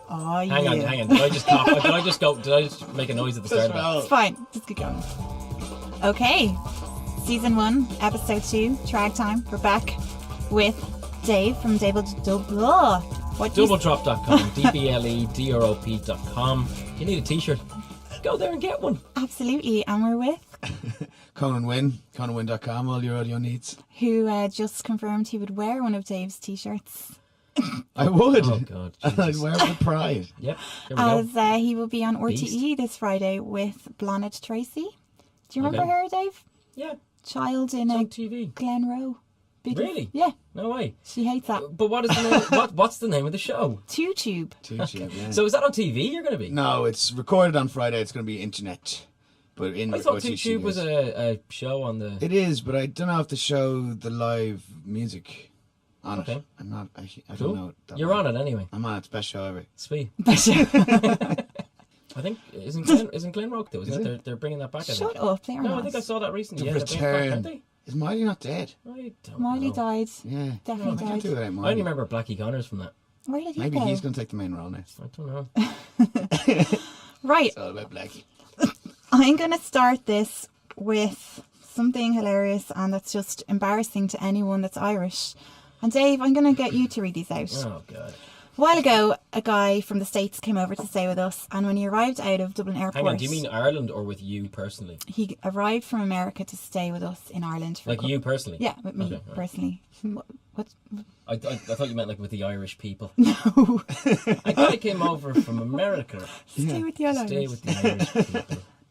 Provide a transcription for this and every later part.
Oh, Hang on. Did I just cough? Did I just make a noise at the start of it? It's fine. Just keep going. Okay. Season 1, Episode 2, Tragtime. We're back with Dave from Doubledrop.com, DBLEDROP.com. If you need a t-shirt, go there and get one. Absolutely. And we're with... Conan Wynn, ConanWynn.com, all your audio needs. Who just confirmed he would wear one of Dave's t-shirts. I would. Oh, God. And I'd wear it with pride. Yep, here we go. As he will be on RTE Beast. this Friday with Blonde Tracy. Do you remember her, Dave? Yeah, Child in it's on TV. Glenroe. Really? Yeah. No way. She hates that. But what is the name? What's the name of the show? Tube. Yeah. So is that on TV you're going to be? No, it's recorded on Friday. It's going to be internet. But in I thought RTE Tube was a show on the... It is, but I don't know if to show the live music on Okay. it. I'm not. I Cool. don't know. That You're well. on it anyway. I'm on it. It's best show ever. Sweet. I think isn't Glenroe though? Isn't it? They're bringing that back. I think. Shut up, they are No, not. I think I saw that recently. The Yeah, they're bringing it back, return. aren't they? Is Miley not dead? I don't Miley know. died. Yeah. Definitely I can't died. do without I Miley. only remember Blackie Connors from that. Where did he Maybe go? he's going to take the main role now. I don't know. Right, It's all about Blackie. I'm going to start this with something hilarious, and that's just embarrassing to anyone that's Irish. And Dave, I'm going to get you to read these out. Oh God. A while ago, a guy from the States came over to stay with us, and when he arrived out of Dublin Airport... Hang on. Do you mean Ireland or with you personally? He arrived from America to stay with us in Ireland. For Like you personally? Yeah, with me, Okay, all right. personally. What? I thought you meant like with the Irish people. No. I thought he came over from America. Stay with the Irish. Stay with the Irish people.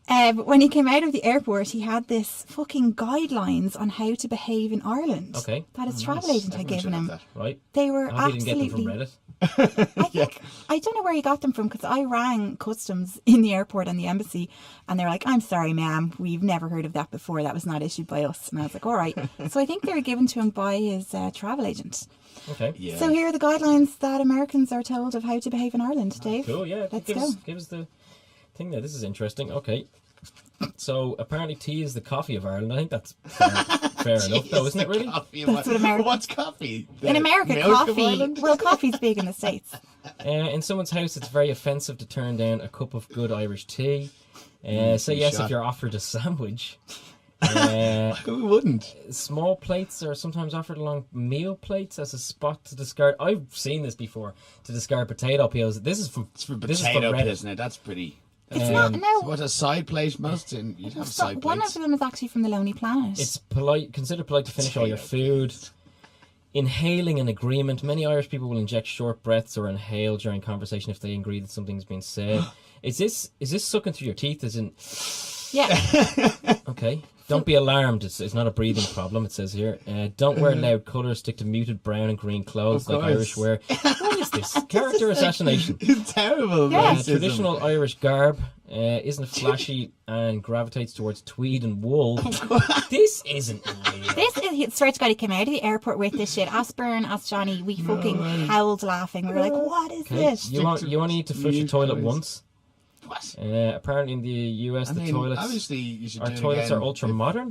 But when he came out of the airport, he had this fucking guidelines on how to behave in Ireland. Okay. That his travel agent had Everyone should given have him. that. Right? They were I hope you didn't get them absolutely... from Reddit. I don't know where he got them from, because I rang customs in the airport and the embassy, and they were like, "I'm sorry, ma'am, we've never heard of that before. That was not issued by us." And I was like, "All right." So I think they were given to him by his travel agent. Okay. Yeah. So here are the guidelines that Americans are told of how to behave in Ireland, Dave. Cool. Yeah. Let's give go. us the thing there. This is interesting. Okay. So apparently tea is the coffee of Ireland. I think that's fair enough, though, isn't it? Really? That's what America- What's coffee? In America, milk of coffee... Ireland? Well, coffee's big in the States. In someone's house, it's very offensive to turn down a cup of good Irish tea. Say yes shot. if you're offered a sandwich. Who wouldn't? Small plates are sometimes offered along meal plates as a spot to discard. I've seen this before, to discard potato peels. This is from It's for this is potato from Reddit. peel, isn't it? That's pretty. It's not... No. What a side plate most in you'd have So side one plates. of them is actually from the Lonely Planet. It's polite. Considered polite to finish all your food. Inhaling an agreement. Many Irish people will inject short breaths or inhale during conversation if they agree that something's been said. Is this sucking through your teeth? As in, Yeah. okay. Don't be alarmed. It's not a breathing problem. It says here. Don't wear loud colours. Stick to muted brown and green clothes Of like course. Irish wear. What is this? Character assassination. It's terrible. Yeah. racism. Traditional Irish garb isn't flashy and gravitates towards tweed and wool. This isn't real. This is, swear to God, he came out of the airport with this shit. Aspern, asked Johnny, we fucking howled laughing. We were like, what is Okay. this? You only need to flush your toilet Mute once. What? Apparently in the US, I the mean, toilets, obviously you should our do it toilets again are ultra modern.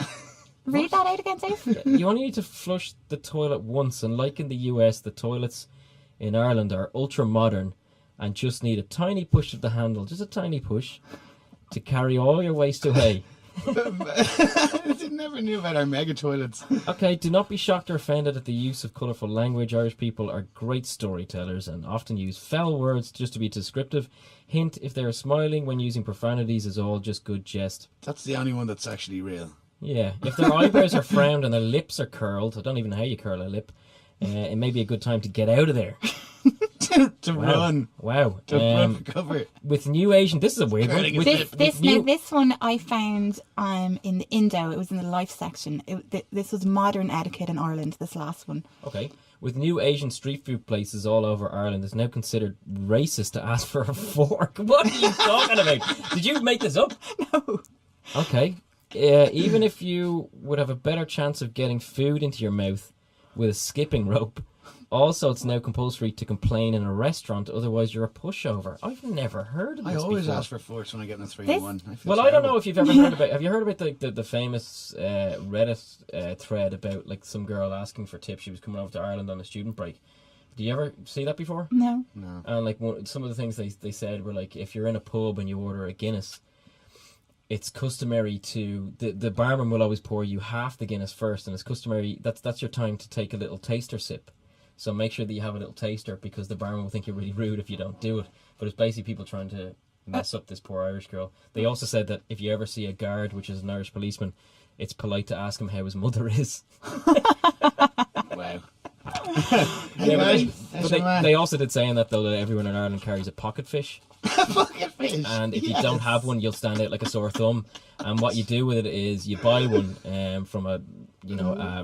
Read that out again, Dave. You only need to flush the toilet once, and like in the US, the toilets in Ireland are ultra modern and just need a tiny push of the handle, just a tiny push, to carry all your waste away. I never knew about our mega toilets. Okay, do not be shocked or offended at the use of colourful language. Irish people are great storytellers and often use foul words just to be descriptive. Hint, if they are smiling when using profanities, is all just good jest. That's the only one that's actually real. Yeah, if their eyebrows are frowned and their lips are curled, I don't even know how you curl a lip, it may be a good time to get out of there. to run. Wow. To run for cover. With new Asian, this is a weird one. Curling With, his lip. This new- this one I found in the Indo. It was in the life section. This was modern etiquette in Ireland, this last one. Okay. With new Asian street food places all over Ireland, it's now considered racist to ask for a fork. What are you talking about? Did you make this up? No. Okay. Even if you would have a better chance of getting food into your mouth with a skipping rope, also it's now compulsory to complain in a restaurant, otherwise you're a pushover. I've never heard of this I always before. ask for forks when I get in a 3 This- in 1. Well, I don't know if you've ever heard about. Have you heard about the famous Reddit thread about like some girl asking for tips? She was coming over to Ireland on a student break, Do you ever see that before? No. No. And like some of the things they said were like, if you're in a pub and you order a Guinness, it's customary to the barman will always pour you half the Guinness first, and it's customary that's your time to take a little taster sip. So make sure that you have a little taster, because the barman will think you're really rude if you don't do it. But it's basically people trying to mess up this poor Irish girl. They also said that if you ever see a guard, which is an Irish policeman, it's polite to ask him how his mother is. Wow. Yeah, but they also did saying that though, that everyone in Ireland carries a pocket fish. Pocket fish. And if you don't have one, you'll stand out like a sore thumb. And what you do with it is you buy one from a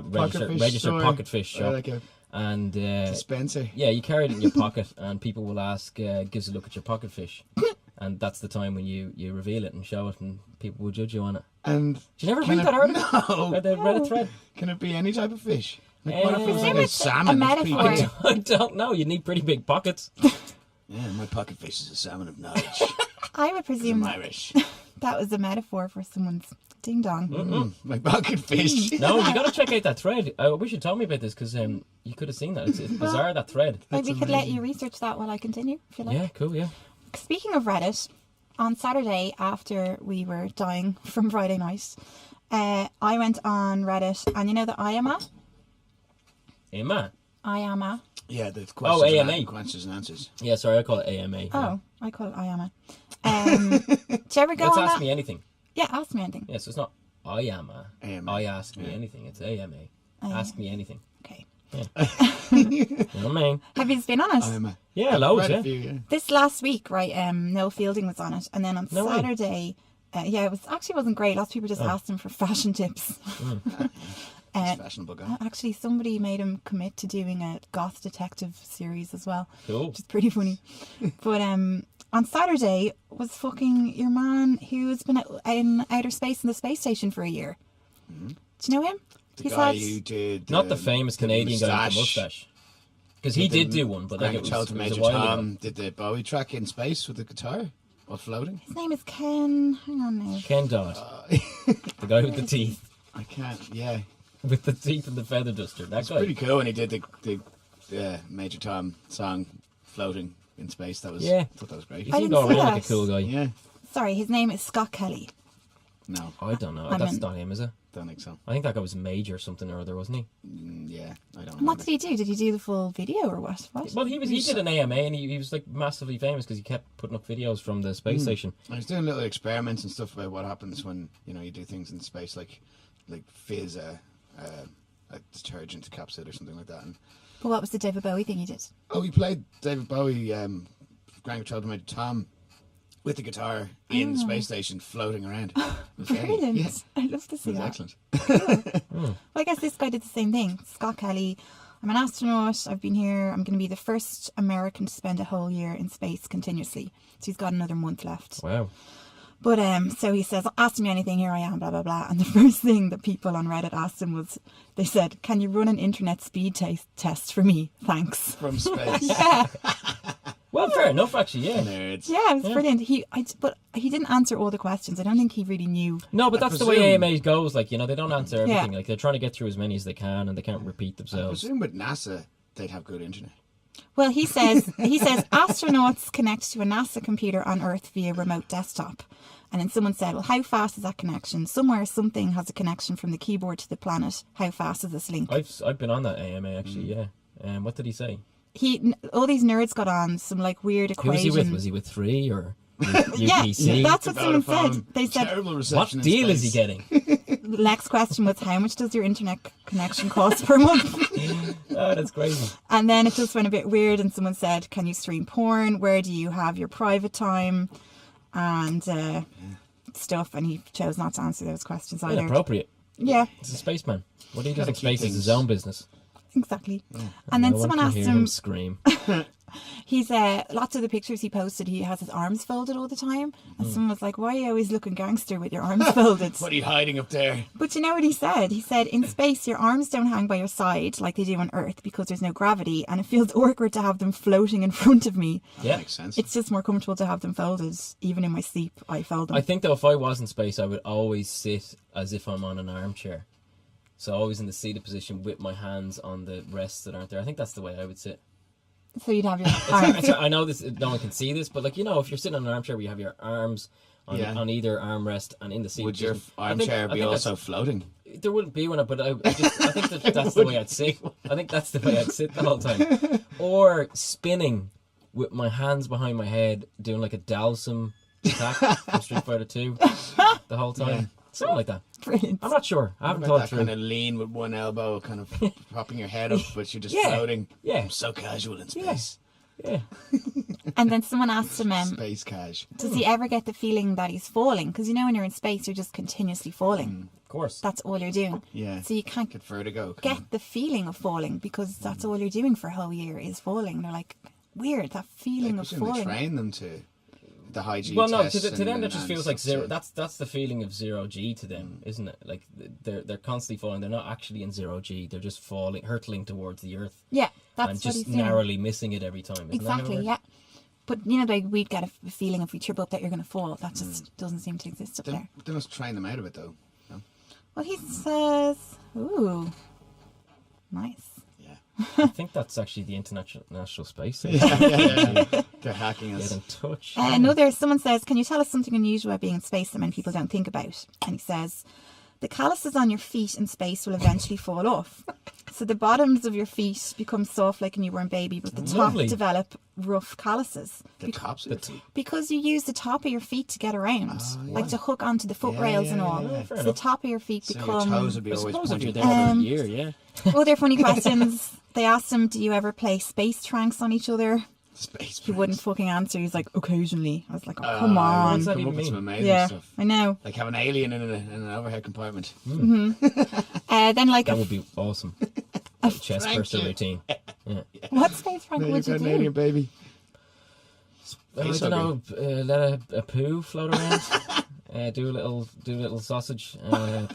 registered pocket fish shop. Like a And dispenser. yeah, you carry it in your pocket, and people will ask, gives a look at your pocket fish. And that's the time when you reveal it and show it, and people will judge you on it. And Did you never read that article? No. Read the Reddit thread? Can it be any type of fish? Like, what if it's like Maybe a it's salmon? a It's pretty metaphor. big. I don't know. You need pretty big pockets. Yeah, my pocket fish is a salmon of knowledge. I would presume I'm Irish. that was a metaphor for someone's ding dong. My pocket fish. No, you got to check out that thread. I wish you'd told me about this, because you could have seen that. It's bizarre, that thread. Maybe we could let you research that while I continue, if you like. Yeah, cool, yeah. Speaking of Reddit, on Saturday after we were dying from Friday night, I went on Reddit, and you know the IAMA? AMA? IAMA. Yeah, the Oh, AMA. questions and answers. Yeah, sorry, I call it AMA. Yeah. Oh, I call it IAMA. Did you ever go Let's on ask that? me anything. Yeah, ask me anything. Yeah, so it's not IAMA. AMA. I ask me anything. It's AMA. Ask me anything. Okay. You know what I mean? Have you been on it? I'm a Yeah, loads, read yeah. a few, yeah. This last week, right, Noel Fielding was on it, and then on No way. Saturday, it wasn't great. Lots of people just Oh. asked him for fashion tips. He's a fashionable guy. Actually, somebody made him commit to doing a goth detective series as well, Cool. which is pretty funny. But on Saturday was fucking your man who's been in outer space in the space station for a year. Do you know him? The guy who did... Not the famous Canadian guy with the mustache. Because he did do one, but like it was told a Major while ago. Tom did the Bowie track in space with the guitar while floating. His name is Ken. Hang on now. Ken Dodd. The guy with the teeth. I can't, yeah. With the teeth and the feather duster. That It's guy. pretty cool when he did the Major Tom song floating in space. That was, Yeah. I thought that was great. He I seemed didn't all see around like a that. cool guy. Yeah. Sorry, his name is Scott Kelly. No, I don't know. I'm That's in. not him, is it? don't think so. I think that guy was Major or something or other, wasn't he? Yeah, I don't And know. what did he do? Did he do the full video or what? Well, he did an AMA, and he was like massively famous because he kept putting up videos from the space station. I was doing little experiments and stuff about what happens when you do things in space, like fizz a detergent capsule or something like that. And But what was the David Bowie thing he did? he played David Bowie, Grand Child Major Tom, with the guitar in the space station, floating around. It was great. Brilliant. Yeah, I'd love to see it was that. excellent. Well, I guess this guy did the same thing. Scott Kelly. I'm an astronaut. I've been here. I'm going to be the first American to spend a whole year in space continuously. So he's got another month left. Wow. But so he says, ask me anything, here I am, blah, blah, blah. And the first thing that people on Reddit asked him was, they said, can you run an internet speed test for me? Thanks. From space. Yeah, Well, fair enough, actually, yeah. Nerds. yeah, it was brilliant. But he didn't answer all the questions. I don't think he really knew. No, but I that's the way presume- AMA goes. Like, they don't answer everything. Yeah. Like, they're trying to get through as many as they can, and they can't repeat I themselves. presume with NASA, they'd have good internet. Well, he says astronauts connect to a NASA computer on Earth via remote desktop. And then someone said, well, how fast is that connection? Somewhere something has a connection from the keyboard to the planet. How fast is this link? I've been on that AMA, actually, yeah. What did he say? All these nerds got on some like weird Who was equation. he with? Was he with 3 or Yeah, UPC? that's what someone Vodafone. said. They said, Terrible What reception in deal is he space. getting? the next question was, how much does your internet connection cost per month? Oh, that's crazy. And then it just went a bit weird, and someone said, can you stream porn? Where do you have your private time? And stuff, and he chose not to answer those questions either. Inappropriate. Yeah, He's a spaceman. What he does Gotta in space keep is his things- own business. exactly. And then No one someone can asked hear him, scream. he's lots of the pictures he posted, he has his arms folded all the time. And someone was like, why are you always looking gangster with your arms folded? What are you hiding up there? But you know what he said? He said, in space, your arms don't hang by your side like they do on Earth because there's no gravity, and it feels awkward to have them floating in front of me. Yeah. Makes sense. It's just more comfortable to have them folded. Even in my sleep, I fold them. I think, though, if I was in space, I would always sit as if I'm on an armchair. So always in the seated position with my hands on the rests that aren't there. I think that's the way I would sit. So you'd have your arms. I know this. No one can see this, but like, you know, if you're sitting on an armchair where you have your arms on either armrest and in the seat, Would your armchair be also floating? There wouldn't be one, but I think that's the way I'd sit. I think that's the way I'd sit the whole time, or spinning with my hands behind my head, doing like a Dalsum attack from Street Fighter 2 the whole time. Yeah. Something like that. Brilliant. I'm not sure. I haven't thought that through. kind of lean with one elbow, kind of propping your head up, but you're just floating. Yeah. I'm so casual in space. Yeah. And then someone asked him, Space cash. does he ever get the feeling that he's falling? Because you know when you're in space, you're just continuously falling. Of course. That's all you're doing. Yeah. So you can't Get vertigo. get the feeling of falling because that's all you're doing for a whole year is falling. They're like, weird, that feeling of They falling. train them to the high G Well, no, tests to them that just and feels like stuff, zero. so- That's the feeling of 0G to them, isn't it? Like they're constantly falling. They're not actually in 0G. They're just falling, hurtling towards the earth, Yeah, that's and what just he's saying. narrowly missing it every time. Isn't Exactly, that how it yeah. But you know, like we'd get a feeling if we trip up that you're going to fall. That just doesn't seem to exist up there. They must train them out of it, though. No? Well, he says, ooh, nice. Yeah. I think that's actually the International Space Station. Yeah. They're hacking Get us. in touch. Someone says, can you tell us something unusual about being in space that many people don't think about? And he says, the calluses on your feet in space will eventually fall off. So the bottoms of your feet become soft like a newborn baby, but the top Lovely. develop rough calluses. The tops of the Because you use the top of your feet to get around, like to hook onto the foot rails and all. yeah. So the top of your feet So your become... toes would be I always suppose if you're pointing. there for a year, yeah. Other funny questions. They asked him, do you ever play space tranks on each other? Space. He wouldn't fucking answer. He's like, occasionally. I was like, oh, come on. does that Come even up with some mean? amazing Yeah, stuff. I know. Like have an alien in an overhead compartment. Then like, That would be awesome. Chest Thank burster you. routine. Yeah. what space prank No, would you've you got an do? alien baby. I don't know. Let a poo float around. Do a little sausage.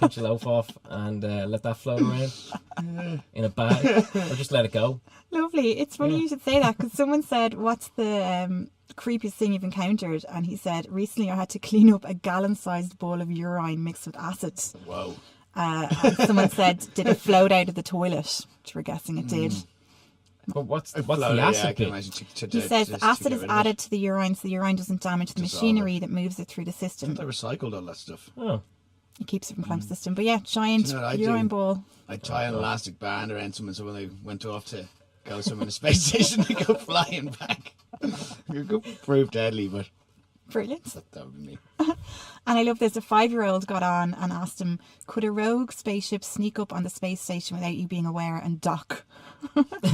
Pinch a loaf off and let that float around in a bag, or just let it go. Lovely. It's funny you should say that because someone said, what's the creepiest thing you've encountered? And he said, recently I had to clean up a gallon-sized bowl of urine mixed with acid. Whoa. And someone said, did it float out of the toilet? Which we're guessing it did. But what's the Floated, I acid can bit? imagine He says the acid is added to the urine so the urine doesn't damage the Dissolve machinery that moves it through the system. They recycled all that stuff. Oh, It keeps it from climate system. But yeah, giant Do you know what I urine do? ball. I tie an elastic band around someone so when they went off to go somewhere in the space station, they go flying back. You could prove deadly, but Brilliant. that would be me. And I love this. A 5-year-old got on and asked him, could a rogue spaceship sneak up on the space station without you being aware and dock?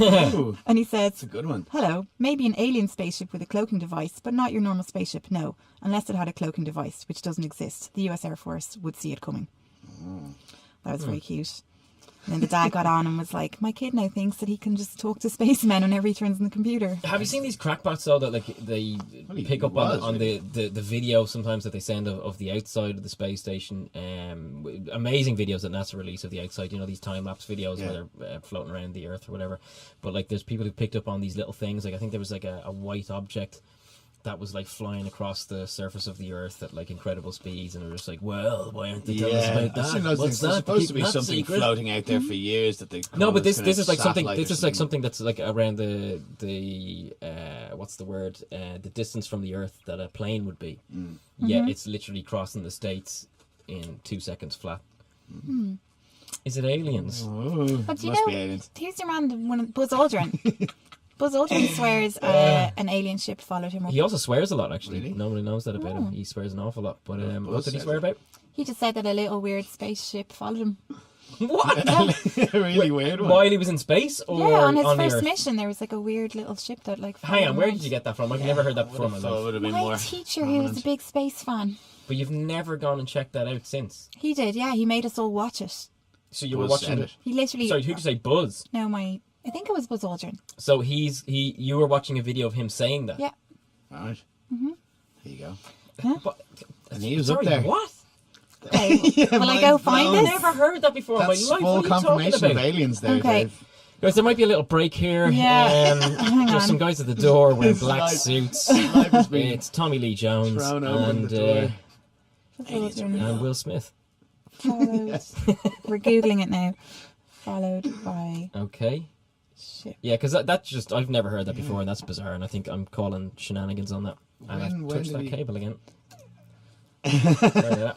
Ooh, And he says, that's a good one. hello, maybe an alien spaceship with a cloaking device, but not your normal spaceship, no. Unless it had a cloaking device, which doesn't exist. The US Air Force would see it coming. That was very cute. And then the dad got on and was like, my kid now thinks that he can just talk to spacemen whenever he turns on the computer. have you seen these crackpots though that like they he pick up was, on the video sometimes that they send of the outside of the space station? Amazing videos that NASA release of the outside. You know, these time lapse videos where they're floating around the Earth or whatever. But like, there's people who picked up on these little things. Like I think there was like a white object that was like flying across the surface of the Earth at like incredible speeds, and it was like, well, why aren't they telling us about I've that? seen those What's things. There's that? supposed to Keeping be that something secret? floating out there for years that they. No, but this kind of is like something. satellite This or is like something that's like around the what's the word? The distance from the Earth that a plane would be. Yeah, it's literally crossing the states in 2 seconds flat. Is it aliens? Oh, But you must be know, aliens. here's your man, Buzz Aldrin. Buzz Aldrin swears an alien ship followed him up. He also swears a lot, actually. Really? Nobody knows that about him. He swears an awful lot. But what Buzz did he says swear it. about? He just said that a little weird spaceship followed him. What? A really weird one. While he was in space, or Yeah, on his the first Earth? mission, there was like a weird little ship that like. Hang on, followed where him did you around. get that from? I've never heard that before in my Thought it life. would have been My more. teacher, who was a big space fan, But you've never gone and checked that out since. he did. Yeah, he made us all watch it. So you were Buzz watching said it. it. He literally. Sorry, who'd you say? Buzz. No, I think it was Buzz Aldrin. So you were watching a video of him saying that. Yeah. Right. There you go. But, And he was sorry, up there. what? Okay. Will I go find blown. I've this? never heard that before That's in my life. full What are you talking confirmation of about? aliens there, Okay. Dave. Guys, there might be a little break here. Yeah. Hang There's on. some guys at the door wearing His black life- suits. life has been It's Tommy Lee Jones thrown open and the door. Buzz Aldrin. and Will Smith. Followed. We're googling it now. Followed by. Okay. Shit. Yeah, because that's just, I've never heard that before, and that's bizarre, and I think I'm calling shenanigans on that. And I've touched that cable again. Sorry,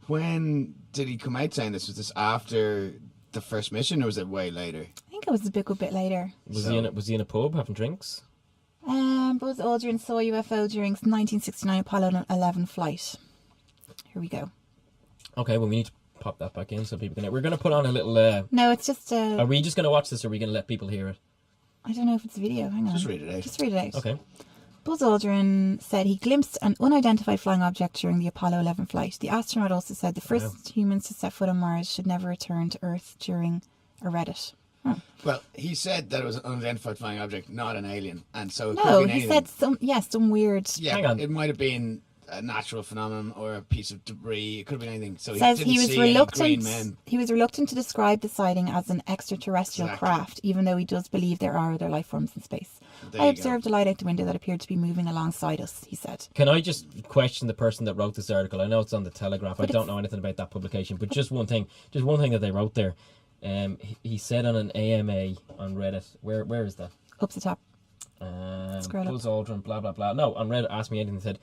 When did he come out saying this? Was this after the first mission, or was it way later? I think it was a good bit later. Was he in a pub having drinks? Buzz Aldrin saw UFO during 1969 Apollo 11 flight. Here we go. Okay, well, we need to pop that back in so people can... We're going to put on a little... No, it's just a... Are we just going to watch this, or are we going to let people hear it? I don't know if it's a video. Hang on. Just read it out. Just read it out. Okay. Buzz Aldrin said he glimpsed an unidentified flying object during the Apollo 11 flight. The astronaut also said the first humans to set foot on Mars should never return to Earth during a Reddit. Oh. Well, he said that it was an unidentified flying object, not an alien, and so it could No, be an he alien. said some weird... Yeah, Hang on. it might have been a natural phenomenon or a piece of debris. It could have been anything. So Says he didn't he was see any reluctant. green men. He was reluctant to describe the sighting as an extraterrestrial Exactly. craft, even though he does believe there are other life forms in space. There I you observed a light out the window that appeared to be moving alongside us, he said. Can I just question the person that wrote this article? I know it's on the Telegraph. I But don't know anything about that publication, but just one thing that they wrote there. He said on an AMA on Reddit. Where is that? Up the top. Scroll up. Buzz Aldrin, blah blah blah. No, on Reddit, Ask Me Anything said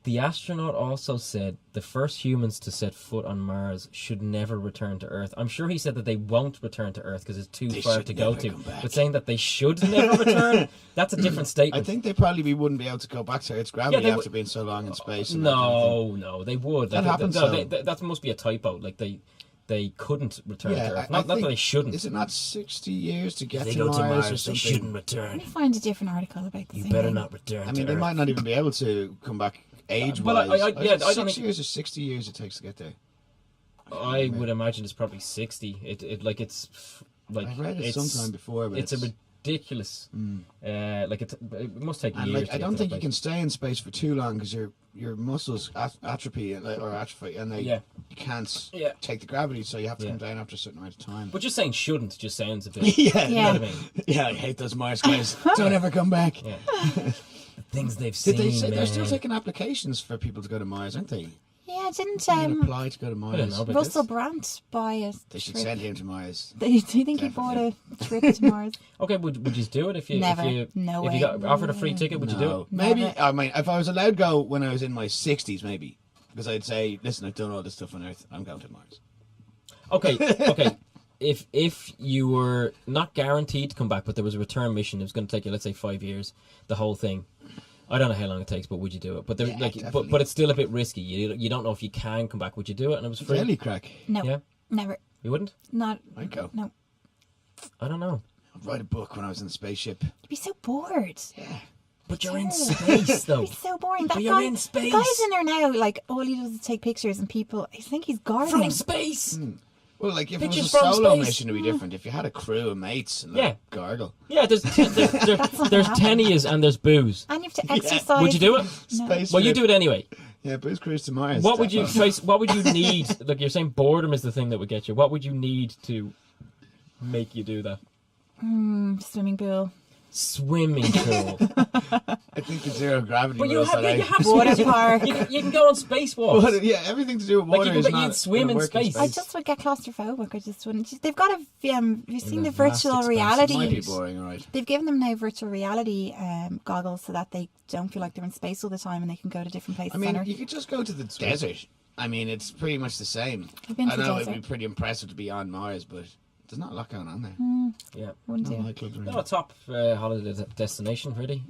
the astronaut also said the first humans to set foot on Mars should never return to Earth. I'm sure he said that they won't return to Earth because it's too They far should to go never to. come back. But saying that they should never return, that's a different I statement. think they probably wouldn't be able to go back to Earth's gravity they after being so long in space. And that kind of thing. No, they would. That happens, No, though. that must be a typo. Like they couldn't return Yeah, to Earth. I Not that think- they shouldn't. Is it not 60 years to get If they to go to Mars Mars, or they something? shouldn't Let return. me find a different article about the You same better thing. not return I to mean, they Earth. might not even be able to come back age-wise. Well, I don't 6 think- years or 60 years it takes to get there. I would imagine it's probably 60. It I read it sometime before, but it's a ridiculous. It must take and years. like, I don't think you can stay in space for too long because your muscles atrophy or atrophy, and you can't take the gravity, so you have to come down after a certain amount of time. But just saying shouldn't just sounds a bit. yeah, You know what I mean? yeah, I hate those Mars guys. Don't ever come back. Yeah. The things they've seen. Did they say they're still man. taking applications for people to go to Mars, aren't they? Yeah, didn't You can apply to go to I don't Mars. know about Russell this. Brand buy a They should trip? send him to Mars. Do you think he bought a trip to Mars? Okay, would you do it if you Never. if you No if way. you got offered a free ticket? Would you do No. it? Maybe. Never. I mean, if I was allowed to go when I was in my 60s, maybe. Because I'd say, listen, I've done all this stuff on Earth. I'm going to Mars. Okay. If you were not guaranteed to come back, but there was a return mission, it was going to take you, let's say, 5 years, the whole thing. I don't know how long it takes, but would you do it? But definitely. but it's still a bit risky. You don't know if you can come back. Would you do it? And it was free. Jelly crack. No, Yeah. never. You wouldn't? Not. I'd go. No, I don't know. I'd write a book when I was in the spaceship. you'd be so bored. Yeah. But you're in True. space, though. It'd be so boring. That But you're guy, in space. The guy's in there now. Like all he does is take pictures, and people. I think he's gardening. From space. Well, like, if it was a Pictures from solo space. mission, it'd be different. If you had a crew of mates and Yeah. gargle. Yeah, there's tennies and there's booze. And you have to exercise. Would you do it? No. Space Well, you trip. do it anyway. Yeah, booze cruise to Mars. What would you definitely. face? What would you need? Like you're saying, boredom is the thing that would get you. What would you need to make you do that? Swimming pool. Swimming pool. I think the zero gravity But you rules have, that you out. have Water swimming- park. You can go on spacewalks. But, yeah, everything to do with Like, water you is can- not you'd swim gonna in work space. I just would get claustrophobic. I just wouldn't. They've got a. You've seen the the vast virtual expanse. reality. It might be boring, right? They've given them now virtual reality goggles so that they don't feel like they're in space all the time and they can go to different places I mean, on Earth. you could just go to the desert. I mean, it's pretty much the same. I've been to I the know desert. it'd be pretty impressive to be on Mars, but there's not a lot going on there. Yeah. Wouldn't No you? nightclubs or Not a anything. top holiday destination, really.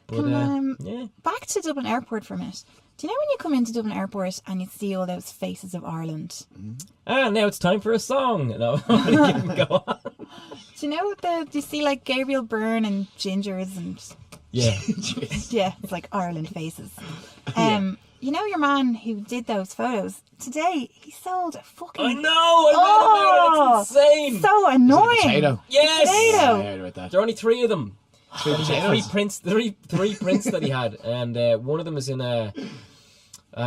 But yeah. Back to Dublin Airport for a minute. Do you know when you come into Dublin Airport and you see all those faces of Ireland? And now it's time for a song. No, you can go on. Do you know do you see like Gabriel Byrne and Gingers and Yeah. yeah, it's like Ireland faces. You know your man who did those photos today? He sold a fucking. I know. I read about it. It's insane. So annoying. Potato. Yes. Potato. I heard about that. There are only 3 of them. Three Three potatoes. prints. Three prints that he had, and one of them is in a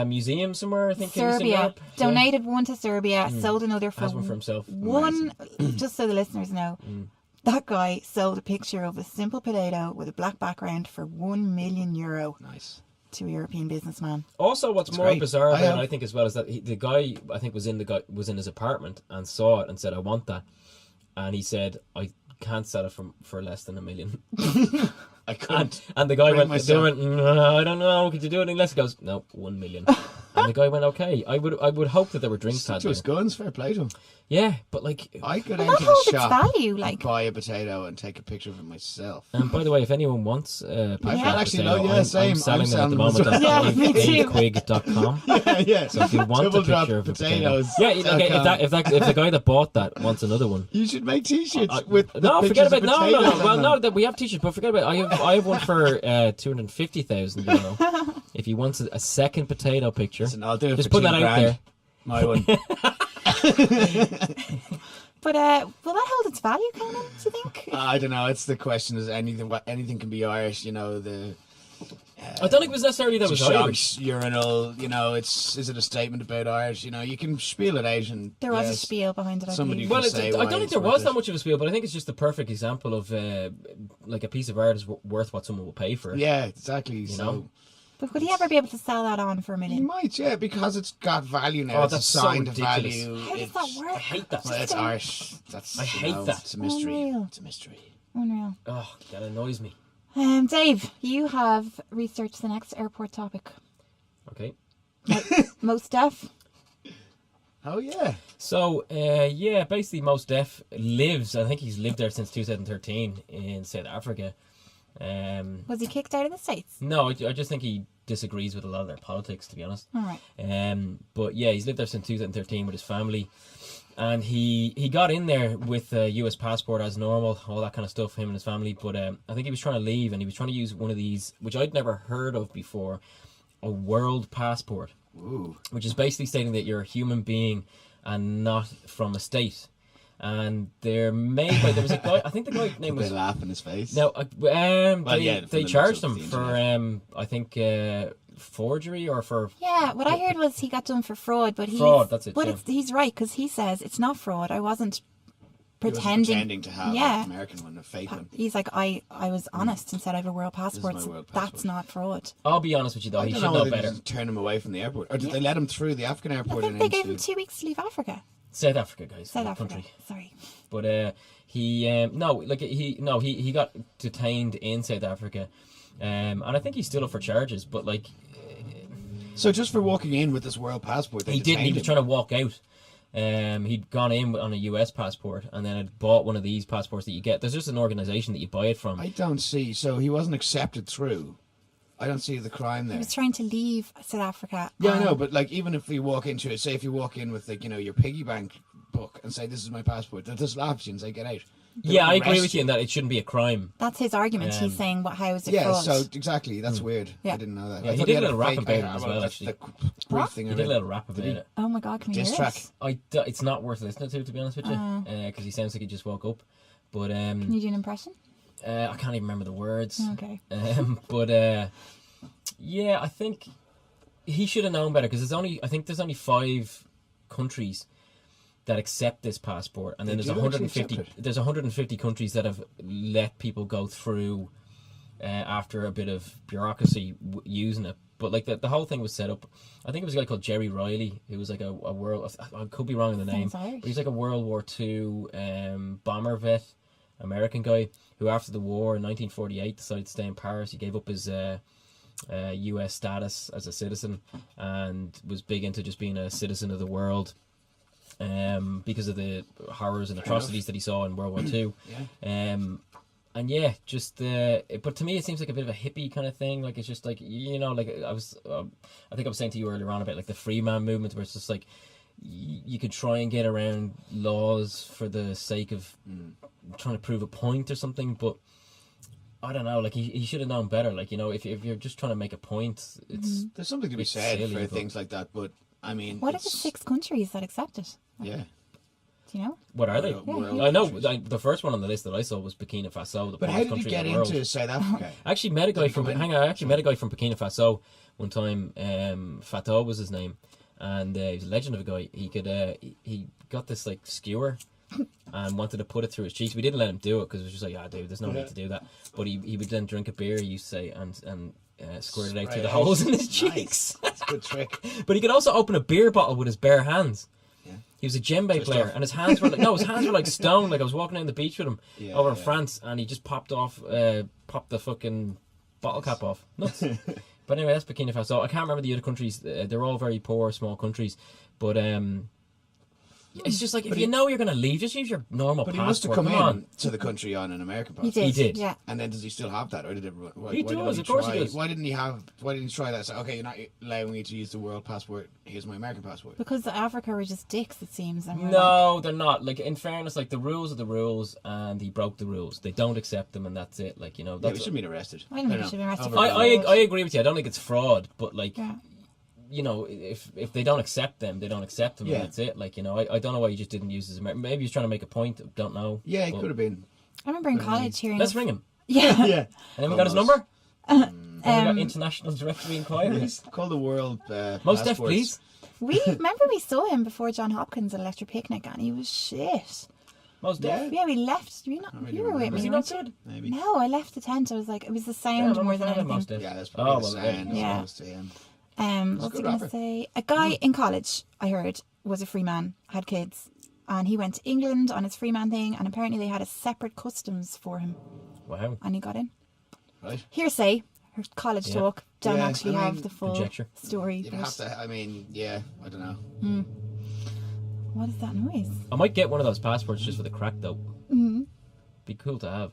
museum somewhere. I think in Eastern Serbia Europe. Yeah. donated one to Serbia, sold another for Has one for himself. one. Just so the listeners know, that guy sold a picture of a simple potato with a black background for €1 million Nice. to a European businessman. Also, what's more great. bizarre about I it, have- I think, as well, is that the guy, I think, was in his apartment and saw it and said, "I want that." and he said, I can't sell it for less than $1 million. I couldn't. And the guy bring went, myself. no, I don't know, could you do anything less? He goes, no, 1 million. And the guy went, okay. I would hope that there were drinks Stick had to his there. guns, fair play to him. Yeah, but like, I could Well, enter that the holds its shop, value, like. buy a potato, and take a picture of it myself. and by the way, if anyone wants a picture Yeah. of Actually, potato, no, yeah, same. I'm selling I'm them at the selling them moment as at well. Yeah, me too. davequig.com. Yeah. So if you want Double a drop picture of a potato, potatoes. yeah, okay, .com. if the guy that bought that wants another one, You should make T-shirts with the no, pictures forget about of no. potatoes on Well, them. no, that we have t-shirts, but forget about it. I have one for €250,000. If he wants a second potato picture, Listen, I'll do it just for put that $2,000. out there. My one. But will that hold its value, Conan, do you think? I don't know. It's the question: is anything can be Irish? You know, the I don't think it was necessarily that it was Irish. shocks, urinal. You know, is it a statement about Irish? You know, you can spiel it out, and There was a yes, spiel behind it, I somebody believe. can Well, say I why don't think it's there worth was it. that much of a spiel, but I think it's just the perfect example of like a piece of art is worth what someone will pay for it. Yeah, exactly. You So know? But would he ever be able to sell that on for $1 you million? might, yeah, because it's got value now. Oh, it's that's so assigned ridiculous. value. How does It's, that work? I hate that. well, it's Irish. That's I hate that. It's a mystery. Unreal. It's a mystery. Unreal. Oh, that annoys me. Dave, you have researched the next airport topic. Okay. Most deaf. Oh yeah. So, yeah, basically Most Def lives, I think he's lived there since 2013 in South Africa. Was he kicked out of the States? No, I just think he disagrees with a lot of their politics, to be honest. All right. But yeah, he's lived there since 2013 with his family. And he got in there with a US passport as normal, all that kind of stuff, him and his family. But I think he was trying to leave, and he was trying to use one of these, which I'd never heard of before, a world passport. Ooh. Which is basically stating that you're a human being and not from a state. And they're made by, there was a guy, I think the guy's name They was... laugh in his face. No, yeah, from they the charged looks of him the for, internet. I think, forgery or for... Yeah, what I heard was he got done for fraud, but Fraud, that's it, But yeah. he's right, because he says it's not fraud. I wasn't He was pretending to have Yeah. an American one, a fake one. He's like, I was honest and said I have a world my passport. So world that's passport. not fraud. I'll be honest with you, though, I he don't should know know whether they better. just turn him away from the airport, or did they let him through the African I airport? think and they gave him into... 2 weeks to leave Africa. South Africa, guys. South the Africa. country. Sorry. But he got detained in South Africa. And I think he's still up for charges, but like... So just for walking in with this world passport, they He didn't. He detained was him? trying to walk out. He'd gone in on a US passport and then had bought one of these passports that you get. There's just an organisation that you buy it from. I don't see. So he wasn't accepted through. I don't see the crime He there. was trying to leave South Africa. Yeah, I know, but like even if you walk into it, say if you walk in with like your piggy bank book and say this is my passport, there's laughs you and say get out. They Yeah, don't I agree arrest with you in that it shouldn't be a crime. That's his argument. He's saying, how is it Yeah, fraud? so exactly, that's weird. Yeah. I didn't know that. Yeah, I he thought did a had little rap fake- about it as well, that's actually. the brief What? thing He of did a it. little rap about it. Oh my God, can we Diss hear track. it? It's not worth listening to be honest with you, because he sounds like he just woke up. But Can you do an impression? I can't even remember the words. Okay. But yeah, I think he should have known better because there's only 5 countries that accept this passport, and then They there's do actually 150. accept it. There's 150 countries that have let people go through after a bit of bureaucracy using it. But like the whole thing was set up. I think it was a guy called Jerry Riley, who was like a world. I could be wrong in the name, Sounds Irish. but he's like a World War II bomber vet, American guy who after the war in 1948 decided to stay in Paris. He gave up his US status as a citizen and was big into just being a citizen of the world. Because of the horrors and atrocities that he saw in World War II. Yeah. And yeah, just but to me it seems like a bit of a hippie kind of thing. Like it's just like like I think I was saying to you earlier on about like the free man movement, where it's just like you could try and get around laws for the sake of trying to prove a point or something, but I don't know. Like he should have known better. Like if you're just trying to make a point, it's There's something to be It's said silly, for but- things like that, but I mean, What are the it's- 6 countries that accept it? Yeah. Do you know? what are they? World I know countries. the first one on the list that I saw was Burkina Faso, the But how poorest did he country get in the world. into South Africa? I actually met a guy from come in? hang on, I actually met a guy from Burkina Faso one time. Fato was his name, and he was a legend of a guy. He could he got this like skewer and wanted to put it through his cheeks. We didn't let him do it because it was just like, dude, there's no need to do that. But he would then drink a beer, he used to say, and squirt it out Spray through the it holes out. in his Nice. cheeks. That's a good trick. But he could also open a beer bottle with his bare hands. Yeah. He was a djembe player, and his hands were like stone. Like I was walking down the beach with him over in France, and he just popped the fucking bottle cap off. Nuts. But anyway, that's Burkina Faso. I can't remember the other countries. They're all very poor, small countries. But it's just like, if you know you're going to leave, just use your normal passport. But he must have come in to the country on an American passport. He did. Yeah. And then does he still have that, or did it? He does. Of course he does. Why didn't he try that? Say, okay, you're not allowing me to use the world passport. Here's my American passport. Because Africa were just dicks, it seems. And No, they're not. Like, in fairness, like, the rules are the rules, and he broke the rules. They don't accept them, and that's it. Like, that's we should be arrested. I don't think he should be arrested. I agree with you. I don't think it's fraud, but like. Yeah. If they don't accept them, they don't accept them, and that's it. Like, I don't know why he just didn't use his American. Maybe he's trying to make a point. Don't know. Yeah, he could have been. I remember in college hearing. Let's ring him. Yeah. Yeah. Anyone got his number? Got international directory inquiries. Call the world. Most F, passports. please. Remember we saw him before John Hopkins at Electric Picnic, and he was shit. Most Yeah. F. Yeah, we left. You were with me. Was he not good? Maybe. No, I left the tent. I was like, it was the sound more than anything. Most F. Yeah, that's probably the well, sound. yeah. As opposed to, What was I going to say? A guy in college, I heard, was a free man, had kids, and he went to England on his free man thing, and apparently they had a separate customs for him, Wow. and he got in. Right. Hearsay, college talk, don't Yeah, actually I mean, have the full conjecture. story. You'd but have to. I mean, yeah, I don't know. What is that noise? I might get one of those passports just for the crack, though. Mm-hmm. Be cool to have.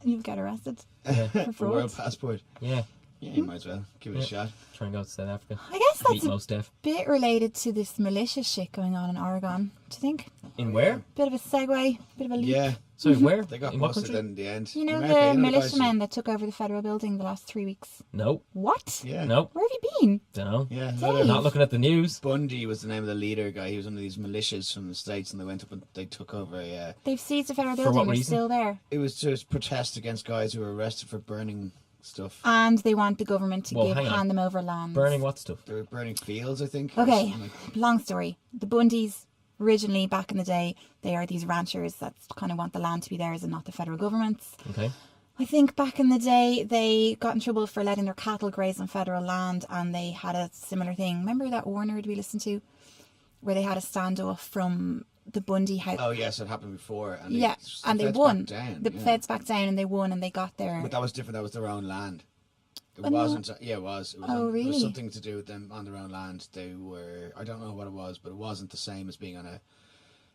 You'll get arrested Yeah. for A fraud. world passport. Yeah. Yeah, you might as well give it a shot. Try and go to South Africa. I guess Beat that's a Most F. bit related to this militia shit going on in Oregon. Do you think? In where? Bit of a segue, bit of a leap. Yeah, Sorry, where? they got In what busted country? in the end. You know America, the guys militiamen that took over the federal building the last 3 weeks? No. What? Yeah. No. Where have you been? Don't know. Yeah. Dave. Not looking at the news. Bundy was the name of the leader guy. He was one of these militias from the States, and they went up and they took over a. They've seized the federal For building. what They're reason? still there. It was just protest against guys who were arrested for burning stuff. And they want the government to Well, hang on. hand them over land. Burning what stuff? They were burning fields, I think. or Okay, something like- long story. The Bundys, originally back in the day, they are these ranchers that kind of want the land to be theirs and not the federal government's. Okay. I think back in the day they got in trouble for letting their cattle graze on federal land, and they had a similar thing. Remember that Warner we listened to, where they had a standoff from the Bundy house? Oh yes, it happened before. And yeah, the and they feds won. backed down, The yeah. feds backed down and they won, and they got their. But that was different. That was their own land. It Oh, no. wasn't. Yeah, it was. It was, Oh, It really? was something to do with them on their own land. They were. I don't know what it was, but it wasn't the same as being on a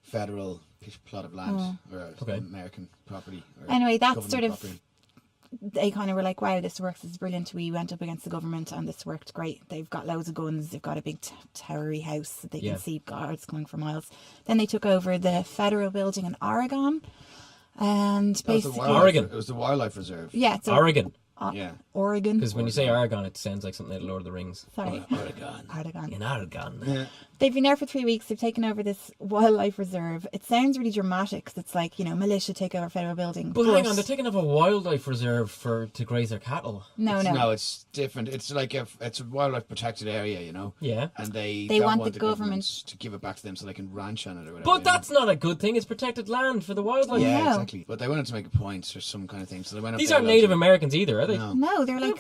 federal plot of land or Okay. American property. Or Anyway, that's government sort of- property. They kind of were like, wow, this works, it's brilliant. We went up against the government and this worked great. They've got loads of guns. They've got a big towery house that they Yeah. can see guards coming for miles. Then they took over the federal building in Oregon. And That was the basically, wildlife- Oregon. It was the wildlife reserve. yeah, so Oregon. Yeah. Oregon. Because when you say Aragon, it sounds like something out of Lord of the Rings. Sorry, Oregon. Oregon. In Aragon. Yeah. They've been there for 3 weeks. They've taken over this wildlife reserve. It sounds really dramatic because it's like, militia take over federal building. But hang on, they're taking over a wildlife reserve to graze their cattle. no. No, it's different. It's like it's a wildlife protected area, Yeah. And they They don't want the government to give it back to them so they can ranch on it or whatever. But that's not a good thing. It's protected land for the wildlife. yeah, No. exactly. But they wanted to make a point or some kind of thing, so they went up These there aren't with Native loads of- Americans either, are they? No. They're like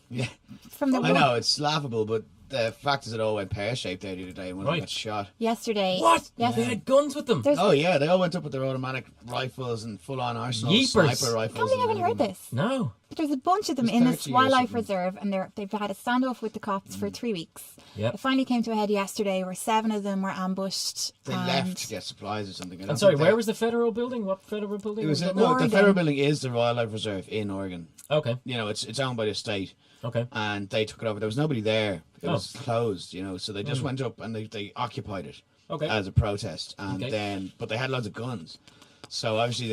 Yeah, from the I know it's laughable, but the fact is it all went pear shaped there the other day, and one of them Right. got shot. yesterday. What? Yes. They had guns with them. There's Oh yeah, they all went up with their automatic rifles and full on arsenal Yeepers. sniper rifles. I haven't and heard this. No. But there's a bunch of them There's in this 30 or wildlife something. reserve, and they've had a standoff with the cops for 3 weeks. Yep. It finally came to a head yesterday, where 7 of them were ambushed. They and left to get supplies or something. I don't I'm sorry, think where they- was the federal building? What federal building It was that? no, Oregon. the federal building is the wildlife reserve in Oregon. Okay. It's owned by the state. Okay. And they took it over. There was nobody there. It Oh. was closed, so they just went up and they occupied it Okay. as a protest. And Okay. but they had loads of guns. So obviously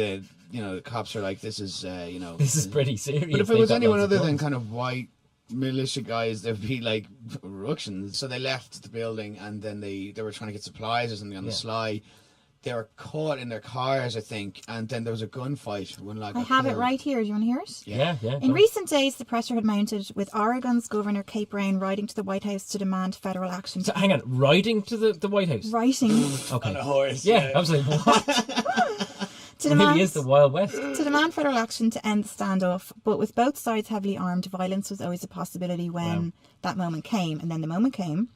the cops are like, this is, This is pretty serious. But if it They've was got anyone loads of other than guns. kind of white militia guys, there'd be like ructions. So they left the building and then they were trying to get supplies or something on the Yeah. sly. They were caught in their cars, I think, and then there was a gunfight. I have it right here. Do you want to hear it? Yeah. In recent days, the pressure had mounted, with Oregon's Governor Kate Brown riding to the White House to demand federal action. So hang on, riding to the White House. Writing Okay. On a horse. Yeah, I was like, what? to It really demand is the Wild West. to demand federal action to end the standoff. But with both sides heavily armed, violence was always a possibility when that moment came. And then the moment came.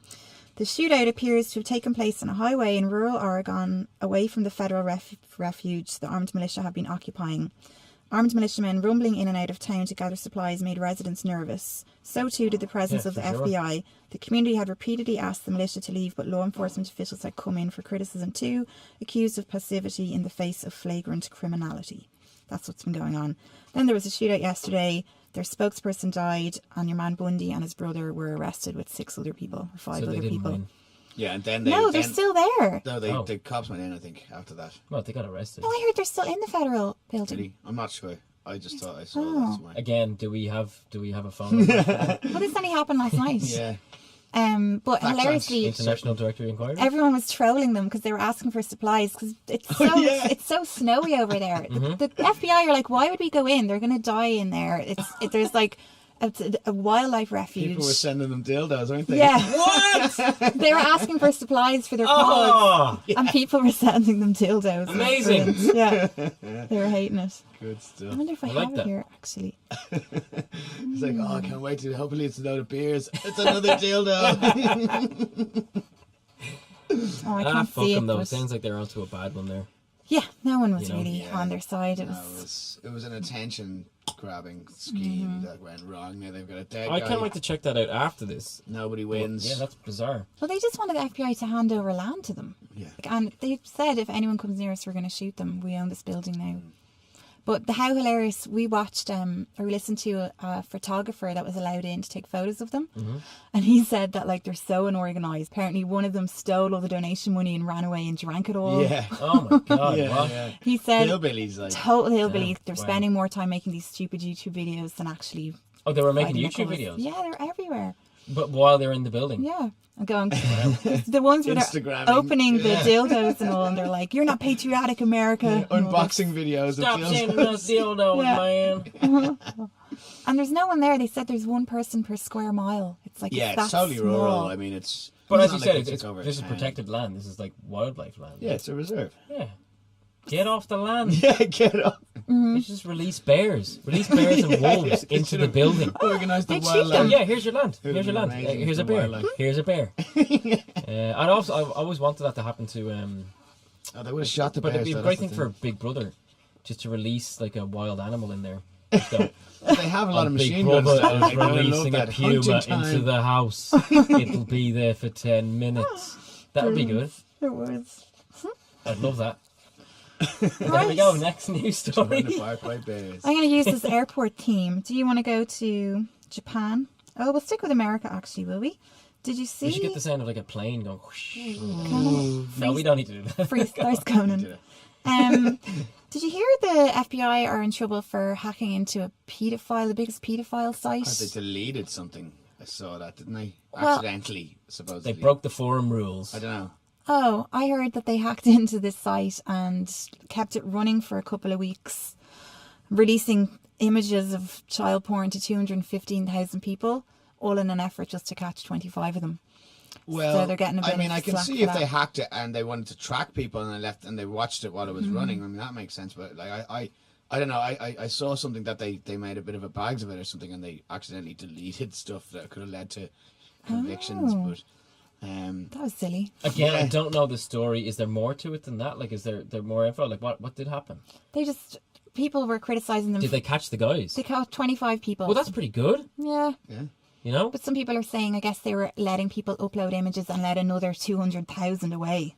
The shootout appears to have taken place on a highway in rural Oregon, away from the federal refuge the armed militia have been occupying. Armed militiamen rumbling in and out of town to gather supplies made residents nervous. So too did the presence of the FBI. The community had repeatedly asked the militia to leave, but law enforcement officials had come in for criticism too, accused of passivity in the face of flagrant criminality. That's what's been going on. Then there was a shootout yesterday. Their spokesperson died, and your man Bundy and his brother were arrested with 6 other people, or 5 other people. Win. Yeah, and then they're still there. No, the cops went in, I think, after that. Well, they got arrested. No, I heard they're still in the federal building. Really? I'm not sure. I just thought I saw that somewhere. Again, do we have a phone? Well, this only happened last night. Yeah. But Fact hilariously, International Directory Inquiry. everyone was trolling them because they were asking for supplies because it's so snowy over there. The FBI are like, why would we go in? They're going to die in there. There's like a wildlife refuge. People were sending them dildos, weren't they? Yeah. What? They were asking for supplies for their cause, and people were sending them dildos. Amazing. Yeah, they were hating it. Good I stuff. wonder if I like have that. it here actually. It's like, I can't wait to. Hopefully, it's a load of beers. It's another dildo. Oh, I can't fuck see them it. though. But Sounds like they're onto a bad one there. yeah, no one was You know, really on their side. It was. It was an attention grabbing scheme that went wrong. Now they've got a dead I guy. can't wait to check that out after this. Nobody wins. Yeah, that's bizarre. Well, they just wanted the FBI to hand over land to them. Yeah. And they said if anyone comes near us, we're going to shoot them. We own this building now. But how hilarious, we watched or we listened to a photographer that was allowed in to take photos of them. And he said that like they're so unorganised. Apparently one of them stole all the donation money and ran away and drank it all. Yeah. Oh my god! Yeah, what? yeah. He said Hillbillies, like. total hillbilly. Yeah, They're wow. spending more time making these stupid YouTube videos than actually Oh, they were making fighting YouTube the cause. videos. Yeah, they're everywhere. But while they're in the building. Yeah. I'm going, 'cause the ones where they're Instagramming. opening the dildos and all, and they're like, you're not patriotic, America. and all that. Unboxing videos Stop of sending dildos. us dildos, Yeah. man. And there's no one there. They said there's one person per square mile. It's like Yeah, it's that it's totally small. rural. I mean, it's. But it's as you not said, like they it's took over this is town. protected land. This is like wildlife land. Yeah, it's a reserve. Yeah. Get off the land. Yeah, get up. Mm-hmm. They should just release bears. Release bears and wolves into the building. Organise the They'd shoot wildlife. them. Yeah, here's your land. Would've Here's your been land. amazing Here's for a bear. wildlife. Here's a bear. I'd always wanted that to happen to. Oh, they would have shot the But it'd bears. be a though, great that's thing the for Big Brother, just to release like a wild animal in there. Just go, They have a lot of Big machine Brother guns. is Like, I love releasing a that. puma Hunting into time. the house. It'll be there for 10 minutes. That would be good. It was. I'd love that. There we go. Next news Run story. the park by bears. I'm going to use this airport theme. Do you want to go to Japan? Oh, we'll stick with America, actually, will we? Did you see? We should get the sound of like a plane going. Whoosh. Conan? No, we don't need to do that. Freestyle Conan. Did you hear the FBI are in trouble for hacking into a paedophile, the biggest paedophile site? Oh, they deleted something. I saw that, didn't they? Well- Accidentally, supposedly. They broke the forum rules. I don't know. Oh, I heard that they hacked into this site and kept it running for a couple of weeks, releasing images of child porn to 215,000 people, all in an effort just to catch 25 of them. Well, So they're getting a bit I mean, of I can slack see for if they that. hacked it and they wanted to track people and they left and they watched it while it was running. I mean, that makes sense. But like, I don't know. I saw something that they made a bit of a bags of it or something, and they accidentally deleted stuff that could have led to convictions. Oh. But That was silly. Again, I Yeah. don't know the story. Is there more to it than that? Like, is there more info? Like, what did happen? People were criticizing them. Did they catch the guys? They caught 25 people. Well, that's pretty good. Yeah. yeah, You know? But some people are saying, I guess they were letting people upload images and let another 200,000 away.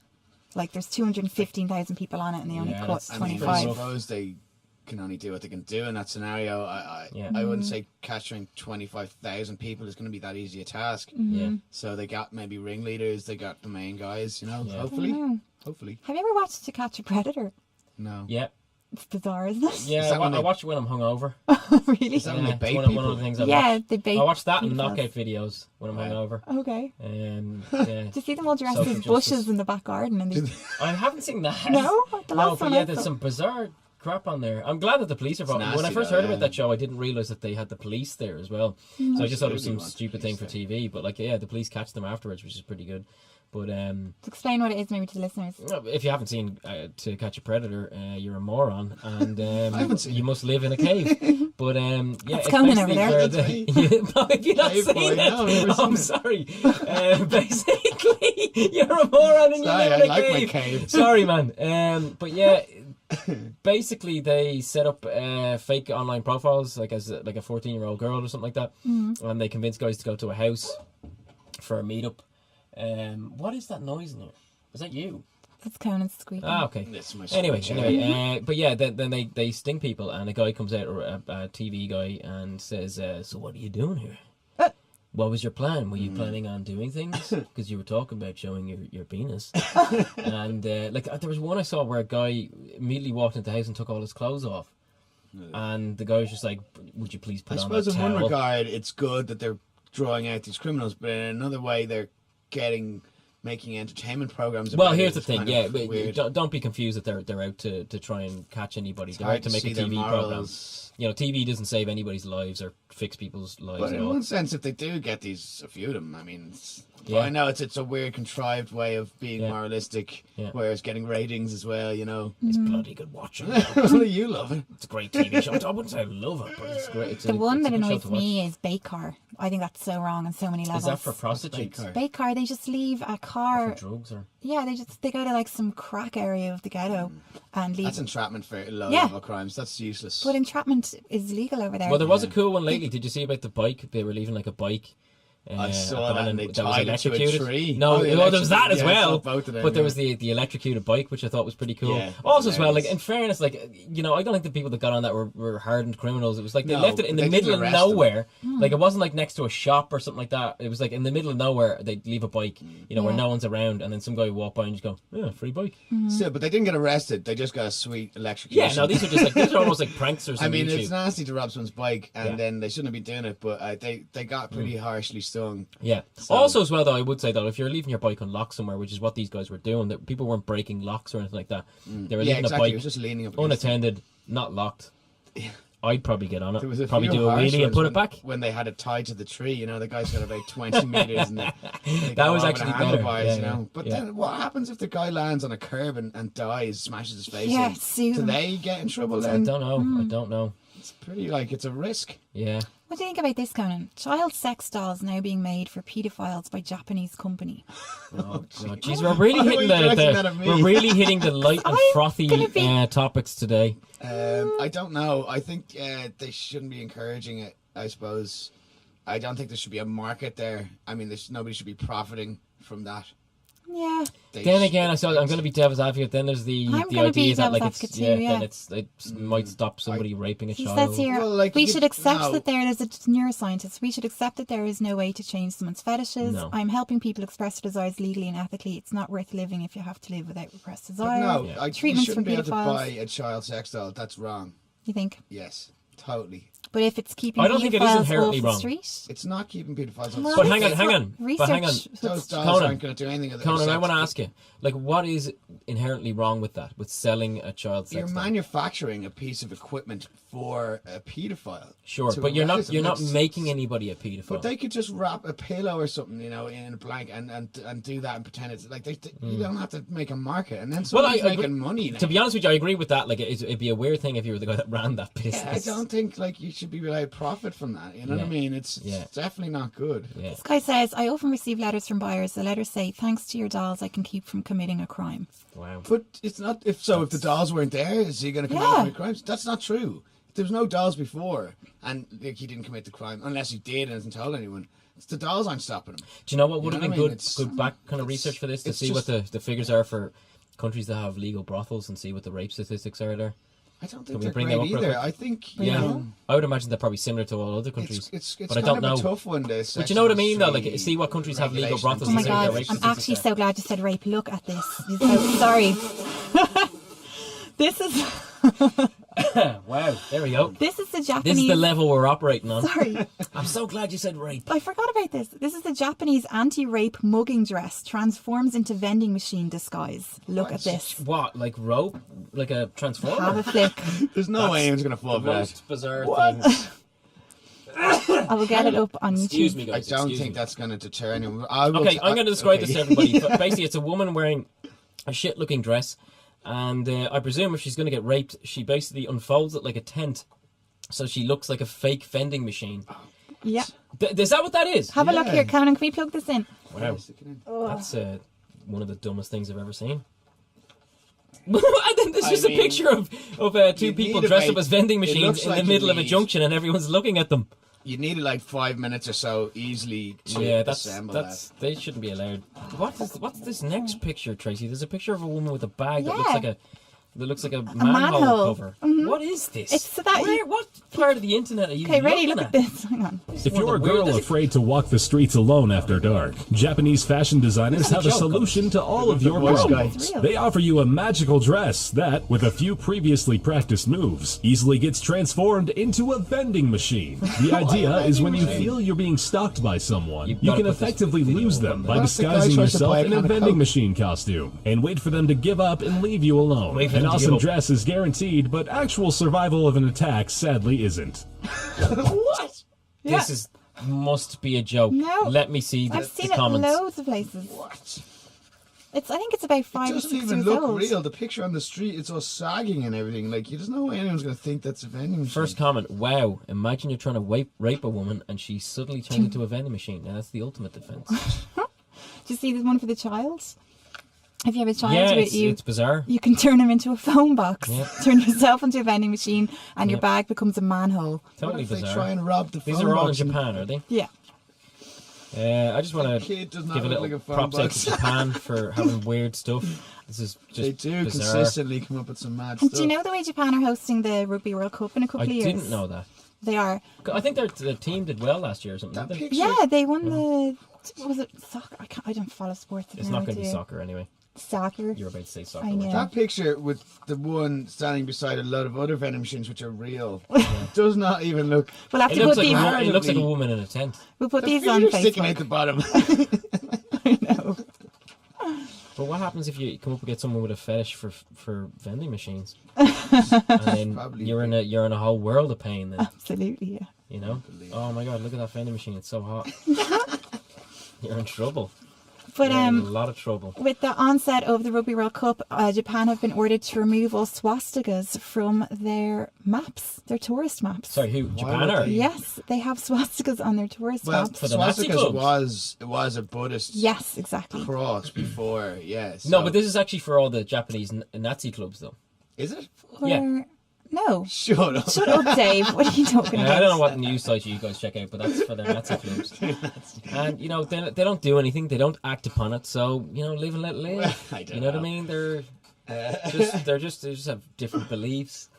Like there's 215,000 people on it and they only Yeah, caught that's- I mean, I 25. suppose they can only do what they can do in that scenario. I Mm-hmm. wouldn't say capturing 25,000 people is going to be that easy a task. Mm-hmm. Yeah. So they got maybe ringleaders, they got the main guys, you know. Yeah. Hopefully, know. hopefully. Have you ever watched To Catch a Predator? No. Yeah. It's bizarre, isn't it? Yeah, Is that when I they- watch it when I'm hungover. Really? Is that when they Yeah, bait it's one people? of the things I Yeah, watch. they bait I watch that and pedophiles. knockout videos when I'm Right. hungover. Okay. Yeah. Do you see them all dressed Social as bushes justice. in the back garden? And they... I haven't seen that. No? The No, last but one yeah, I there's saw. some bizarre crap on there. I'm glad that the police are involved. When I nasty first though, heard yeah. about that show, I didn't realise that they had the police there as well. So I just thought it was some Absolutely want stupid police thing for there. TV. But like, yeah, the police catch them afterwards, which is pretty good. But Explain what it is maybe to the listeners. if you haven't seen To Catch a Predator, you're a moron, and I haven't seen you it. must live in a cave. But yeah, it's Conan over basically there. if you've not Cave seen boy, it, no, I've never I'm seen sorry. Basically, you're a moron and you Sorry, live in I a like my cave. cave. Sorry, man. But yeah. Basically, they set up fake online profiles, like as a 14-year-old girl or something like that, and they convince guys to go to a house for a meetup. What is that noise in here? Is that you? That's Conan squeaking. Ah, okay. That's my Anyway, screen. but yeah, then they sting people, and a guy comes out, a TV guy, and says, "So what are you doing here? What was your plan? Were you planning on doing things? Because you were talking about showing your penis." And there was one I saw where a guy immediately walked into the house and took all his clothes off, and the guy was just like, "Would you please I put on suppose that in one towel?" regard it's good that they're drawing out these criminals, but in another way they're making entertainment programs about Well, here's it. the It's thing, kind yeah, of but weird. don't be confused that they're out to try and catch anybody. It's They're out hard to make a see their TV program. morals. You know, TV doesn't save anybody's lives or fix people's lives But at in all. one sense, if they do get these, a few of them, I mean, Yeah. I know it's a weird, contrived way of being Yeah. moralistic, Yeah. whereas getting ratings as well, you know. It's bloody good watching. You love it. It's a great TV show. I wouldn't say I love it, but it's great. It's The one it's a that good show annoys to watch. me is Bake Car. I think that's so wrong on so many levels. Is that for prostitutes? Car? Bake Car, they just leave a For car. drugs or? Yeah, they go to like some crack area of the ghetto and leave. That's entrapment for low Yeah. level crimes. That's useless. But entrapment is legal over there. Well, there was a cool one lately. Did you see about the bike? They were leaving like a bike. I saw at that and Bannon they was tied it to a electrocuted. tree. No, Oh, the there was that electric- as yeah, I saw well. both of them, But there yeah. was the electrocuted bike, which I thought was pretty cool. Yeah, Also, as well, like hilarious. in fairness, like you know, I don't think the people that got on that were hardened criminals. It was like they No, left it in the they middle didn't of arrest them. nowhere. Like it wasn't like next to a shop or something like that. It was like in the middle of nowhere. They'd leave a bike, you know, where Yeah. no one's around, and then some guy would walk by and just go, "Yeah, free bike." Still, but they didn't get arrested. They just got a sweet electrocution. Yeah, no, these are almost like pranksters. I on mean, YouTube. it's nasty to rob someone's bike, and Yeah. then they shouldn't be doing it. But they got pretty harshly stung. Yeah. So- Also, as well, though, I would say that if you're leaving your bike unlocked somewhere, which is what these guys were doing, that people weren't breaking locks or anything like that. They were Yeah, leaving exactly. a It was bike just leaning up against it. unattended, not locked. I'd probably get on There was it. a Probably few do a harsh wheelie and ones put when, it back. when they had it tied to the tree. You know, the guys got about 20 meters, and they That go was over actually the better. handlebars, Yeah, you know. yeah, But yeah. then, what happens if the guy lands on a curb and dies, smashes his face Yeah, in? sue Do them. they get in trouble I then? don't know. I don't know. It's pretty it's a risk. Yeah. What do you think about this, Conan? Child sex dolls now being made for paedophiles by Japanese company. Oh, God. Jeez, we're really Why are hitting you directing that at me? we're really hitting the light and I'm frothy gonna be- topics today. I don't know. I think they shouldn't be encouraging it, I suppose. I don't think there should be a market there. I mean, nobody should be profiting from that. Yeah. Then again, I'm going to be devil's advocate. Then there's the I'm the gonna be idea that like devil's it's advocate too, then yeah. it might stop somebody raping a He child. says here, Well, like, we you should could- accept no. that there is a neuroscientist. We should accept that there is no way to change someone's fetishes. No. I'm helping people express their desires legally and ethically. It's not worth living if you have to live without repressed But desire. no, Yeah. you Treatments shouldn't for be able to paedophiles. buy a child sex doll. That's wrong. You think? Yes, totally. But if it's keeping I don't think it is paedophiles inherently off the wong. street, It's not keeping pedophiles on well, the But street. hang on, it's hang what on. But hang on. research- Those dolls Conan. aren't going to do anything. Other Conan, I sex. want to ask you, like, what is inherently wrong with that, with selling a child You're sex doll? manufacturing a piece of equipment for a paedophile. Sure, to but you're arouse not them. making anybody a paedophile. But they could just wrap a pillow or something, you know, in a blanket and do that and pretend it's like you don't have to make a market, and then Hmm. Well, somebody's I agree- making money. Now. To be honest with you, I agree with that. Like, it'd be a weird thing if you were the guy that ran that business. I don't think like you should be allowed profit from that. You know what I Yeah. mean? It's Yeah. definitely not good. Yeah. this guy says, I often receive letters from buyers. The letters say, thanks to your dolls, I can keep from committing a crime. Wow. But it's not. If the dolls weren't there, is he going to commit Yeah. any crimes? That's not true. There was no dolls before, and like, he didn't commit the crime unless he did and hasn't told anyone. It's the dolls aren't stopping him. Do you know what would You have know been what I mean? good back kind of research for this to it's see what just- the figures are for countries that have legal brothels and see what the rape statistics are there? I don't Can think we they're bring great them up real either. quick? I think Yeah, know, I would imagine they're probably similar to all other countries. it's but I kind don't of know. a tough one. But you know what I mean, though? Like, see what countries have legal brothels Oh my and see what God, their rape I'm statistics actually are. so glad you said rape. Look at this. Sorry. This is Wow, there we go. this is the This Japanese. is the level we're operating on. Sorry, I'm so glad you said rape. I forgot about this. This is the Japanese anti-rape mugging dress transforms into vending machine disguise. Look at this. What, like rope? Like a transformer? Have a flick. There's no way anyone's going to fall The for that. most bizarre thing. I will get it up on YouTube. Excuse me, I guys. don't excuse think me. that's going to deter anyone. Okay, I'm going to describe this to everybody. But basically, it's a woman wearing a shit-looking dress, and I presume if she's going to get raped, she basically unfolds it like a tent, so she looks like a fake vending machine. Yeah. Is that what that is? Have a look here, Cameron. Can we plug this in? Wow, Oh. that's one of the dumbest things I've ever seen. And then there's just a picture of two people dressed up as vending machines in the middle of a junction, and everyone's looking at them. You needed like 5 minutes or so easily to assemble that's that. they shouldn't be allowed. What's this next picture, Tracy? There's a picture of a woman with a bag that looks like a manhole cover. Mm-hmm. What is this? It's so that what part of the internet are you Okay, ready? looking Look at this. Hang on. If you're a girl afraid to walk the streets alone after dark, Japanese fashion designers have a solution to all of your problems. They offer you a magical dress that, with a few previously practiced moves, easily gets transformed into a vending machine. The idea is when you feel you're being stalked by someone, you can effectively lose them by disguising yourself in a vending machine costume and wait for them to give up and leave you alone. An awesome dress is guaranteed, but actual survival of an attack sadly isn't. What? This must be a joke. No. Let me see I've seen the it comments. loads of places. What? I think it's about 5 It or doesn't 6 even years look old. real. The picture on the street, it's all sagging and everything. Like, there's no way anyone's going to think that's a vending machine. First comment, wow, imagine you're trying to rape a woman and she suddenly turns into a vending machine. Now that's the ultimate defense. Do you see this one for the child? If you have a child Yeah, with you, it's bizarre. you can turn him into a phone box. Yeah. Turn yourself into a vending machine, and your bag becomes a manhole. What Totally if they bizarre. try and rob the phone These are all in box and- Japan, are they? Yeah. I just want to kid does not give a look little like a phone props out box. to Japan for having weird stuff. This is just They do bizarre. consistently come up with some mad And stuff. do you know the way Japan are hosting the Rugby World Cup in a couple I of years? didn't know that. They are. I think the team did well last year or something. that didn't they? picture? Yeah, they won the. Was it soccer? I don't follow sports. It's not going to be soccer anyway. Soccer. You're about to say soccer. I weren't know. you? That picture with the one standing beside a load of other vending machines which are real does not even look. We'll have It to looks, put like these. it looks like a woman in a tent. We'll put The these on feet are sticking out Facebook. the bottom. I know. But what happens if you come up against someone with a fetish for vending machines? And then Probably you're in a whole world of pain then, Absolutely, yeah. you know? Oh my god, look at that vending machine, it's so hot. You're in trouble. But You're in a lot of trouble. with the onset of the Rugby World Cup, Japan have been ordered to remove all swastikas from their maps, their tourist maps. Sorry, who? Why Japan would or? they? Yes, they have swastikas on their tourist Well, maps. For the Nazi swastikas clubs. was a Buddhist Yes, exactly. cross before, yes. No, but this is actually for all the Japanese Nazi clubs though. Is it? Yeah. No. Shut up. Shut up, Dave. What are you talking about? I don't know what news sites you guys check out, but that's for their Nazi clubs. And you know they don't do anything, they don't act upon it. So you know, live and let live. I don't You know what I know. mean? They just have different beliefs.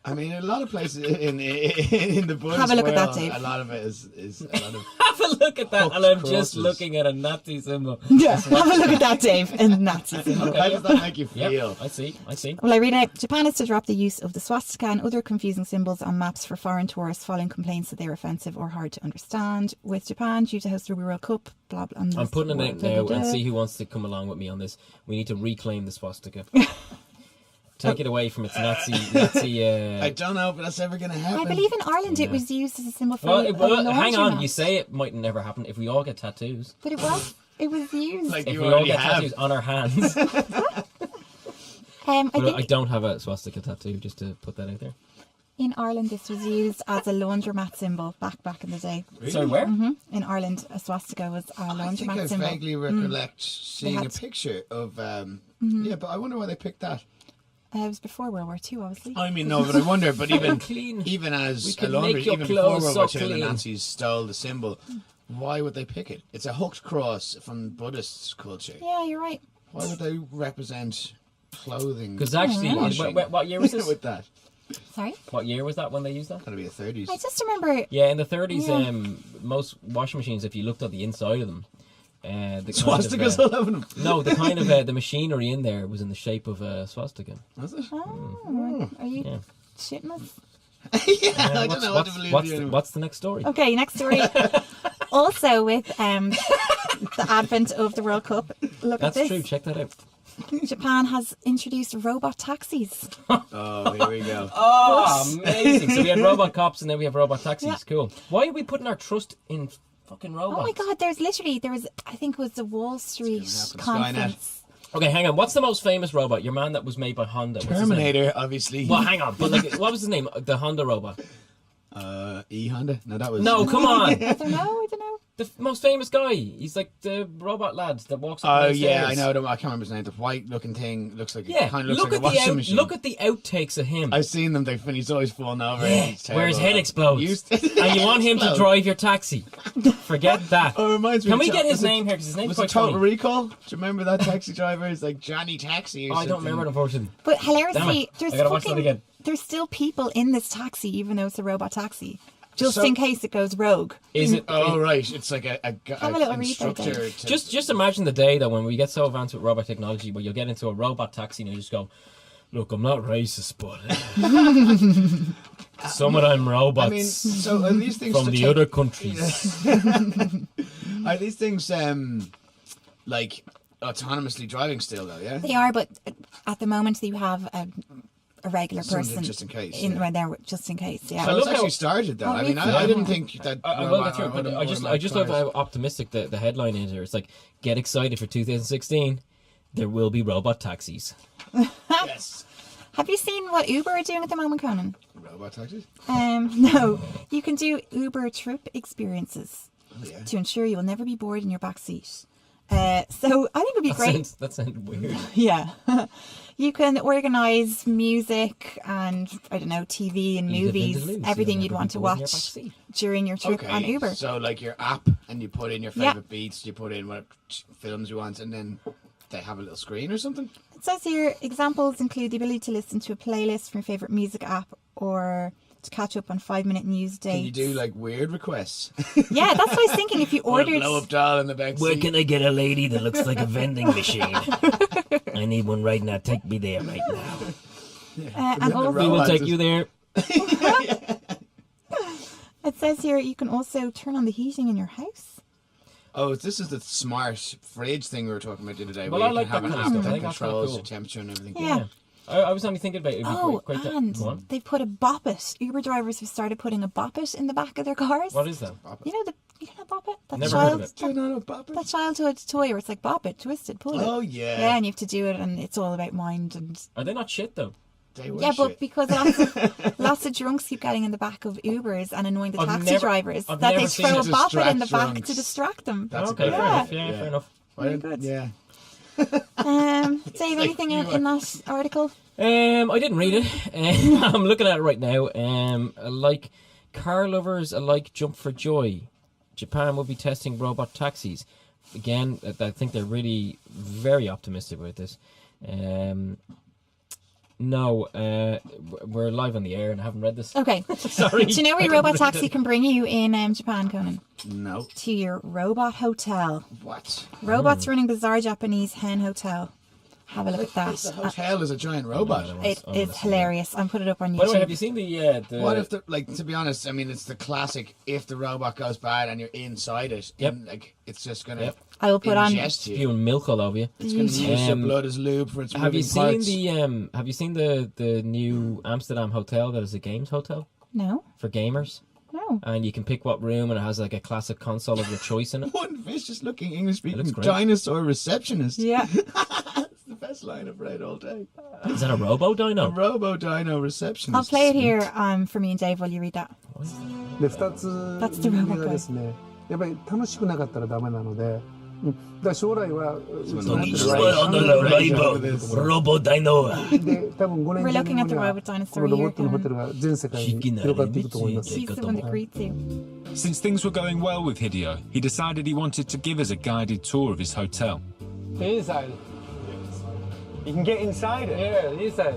I mean, a lot of places in the Buddhist Have a look at that, world, Dave. a lot of it is a lot of Have a look at that, and I'm crosses. just looking at a Nazi symbol. Yeah, have a look at that, Dave, and Nazis. Okay, How does that make you yeah, feel? I see. Well, I read out, Japan is to drop the use of the swastika and other confusing symbols on maps for foreign tourists following complaints that they are offensive or hard to understand. With Japan due to host the Rugby World Cup, blah, blah. I'm putting it out now and see who wants to come along with me on this. We need to reclaim the swastika. Take it away from its Nazi. I don't know if that's ever going to happen. I believe in Ireland it was used as a symbol for Well, a hang on. laundromat. You say it might never happen if we all get tattoos. But it was used. Like If you we all already get have. tattoos on our hands. I But I think don't have a swastika tattoo, just to put that out there. in Ireland this was used as a laundromat symbol back in the day. Sorry, where? In Ireland, a swastika was a I think laundromat I symbol. vaguely recollect seeing a had- picture of. Yeah, but I wonder why they picked that. It was before World War II, obviously. I mean, no, but I wonder. But even Clean. even We as a can laundry, make your even before clothes World so War II, the clean. Nazis stole the symbol. Why would they pick it? It's a hooked cross from Buddhist culture. Yeah, you're right. Why would they represent clothing? Because actually, washing what year was this? with that? Sorry? What year was that when they used that? Gotta be the 30s. I just remember Yeah, in the 30s, Yeah. most washing machines, if you looked at the inside of them, the Swastikas kind of, all over them. no, the kind of the machinery in there was in the shape of a swastika. Was it? Oh, are you Yeah. shitting us? Yeah, I don't know what to believe you. What's the next story? Okay, next story. Also with the advent of the World Cup. Look That's at this. true. Check that out. Japan has introduced robot taxis. Oh, here we go. Oh, amazing. So we had robot cops and then we have robot taxis. Yeah. Cool. Why are we putting our trust in fucking robots? Oh my God, there was, I think it was the Wall Street happen. conference. Okay, hang on. What's the most famous robot? Your man that was made by Honda. What's his name? Terminator, obviously. Well, hang on. But like, what was his name? The Honda robot. E-Honda? No, that was... No, come on. I don't know. The most famous guy. He's like the robot lad that walks up Oh, the yeah, I stairs. know. I can't remember his name. The white-looking thing looks like... Yeah, It kind of looks look like a at washing machine. look at the outtakes of him. I've seen them. When he's always falling over. Yeah, He's where his terrible. head explodes. And you want him to drive your taxi. Forget that. Oh, it reminds me. Can of we get his was it- name here? Because his name's Was quite it Total funny. Recall? Do you remember that taxi driver? He's like Johnny Taxi or Oh, I something. don't remember it, unfortunately. But Damn hilariously, it. there's I gotta watch that again. there's still people in this taxi, even though it's a robot taxi, just So- in case it goes rogue. Is it? Oh, right. It's like a Have a little read there, instructor. Dave. to- Just imagine the day though when we get so advanced with robot technology where you'll get into a robot taxi and you just go, look, I'm not racist, but some of them robots I mean, so are these things from to the take- other countries. Are these things like autonomously driving still though? Yeah. They are, but at the moment you have a regular Something person just in case, in yeah. right there, just in case. Yeah. So I it's love actually how- started though. Oh, I mean, really? I didn't think that. I will get through it, but I just love cars. how optimistic the headline is here. It's like, get excited for 2016. There will be robot taxis. Yes. Have you seen what Uber are doing at the moment, Conan? Robot taxis. No. You can do Uber trip experiences Oh, yeah. to ensure you will never be bored in your back seat. So I think it would be great. That sounds weird. Yeah. You can organise music and, I don't know, TV and Eat a movies, Vindaloo, so everything you'll you'd never want be to bored in your watch backseat. during your trip on Uber. So like your app, and you put in your Yeah. favorite beats, you put in what films you want, and then they have a little screen or something. It says here, examples include the ability to listen to a playlist from your favourite music app or to catch up on 5-minute news dates. Can you do like weird requests? Yeah, that's what I was thinking. If you Or a ordered... blow up doll in the back Where seat. can I get a lady that looks like a vending machine? I need one right now. Take me there right now. and also, We will take you there. it says here you can also turn on the heating in your house. Oh, this is the smart fridge thing we were talking about the other day. Well, where I you like can have that an kind app of stuff. I that think that's kinda controls cool. the temperature and everything. Yeah. I was only thinking about it. Oh, Go and on. they've put a Bop It. Uber drivers have started putting a Bop It in the back of their cars. What is that? You know Bop It? That Never heard of it. Do you know Bop It? That childhood toy where it's like Bop It, twist it, pull it. Oh yeah. Yeah, and you have to do it, and it's all about mind and Are they not shit though? They were yeah, but shit. because lots of drunks keep getting in the back of Ubers and annoying the I've taxi never- drivers, I've that they never seen throw a it. Bop It in the Distract back drunks. to distract them. That's Okay, a good fair idea. enough. Yeah, fair enough. Why- good. Yeah. Dave, like anything you in that article? I didn't read it. I'm looking at it right now. Like car lovers alike jump for joy. Japan will be testing robot taxis. Again, I think they're really very optimistic about this. No, we're live on the air and I haven't read this. Okay. Sorry. Do you know where your robot taxi can bring you in Japan, Conan? No. To your robot hotel. What? Robots running bizarre Japanese hen hotel. Have a look at that. The hotel is a giant robot. It is hilarious. I'm put it up on By the way, YouTube. have you seen the What if the like? To be honest, I mean, it's the classic. If the robot goes bad and you're inside it, Yep. and, like it's just gonna Yep. I will put on. ingest you. spewing milk all over you? It's gonna use your Um, blood as lube for its Have you moving seen parts. Have you seen the new Amsterdam hotel that is a games hotel No, for gamers? no. And you can pick what room, and it has like a classic console of your choice in it. One vicious-looking English-speaking great. dinosaur receptionist. Yeah. It's the best line I've read all day. Is that a Robo A Dino? Robo Dino receptionist. I'll play it here for me and Dave while you read that. で2つ That's the robot がですねやっぱり楽しくなかったらダメなので、だから将来はうちの持ってる Robo Dino. で多分5年 We're 10 looking 年 at the 後には robot dinosaur このロボットの here. ホテルが全世界に広がっていくと思います。 He's the one that greets you. Since things were going well with Hideo, he decided he wanted to give us a guided tour of his hotel. The inside. You can get inside it. Yeah, the inside.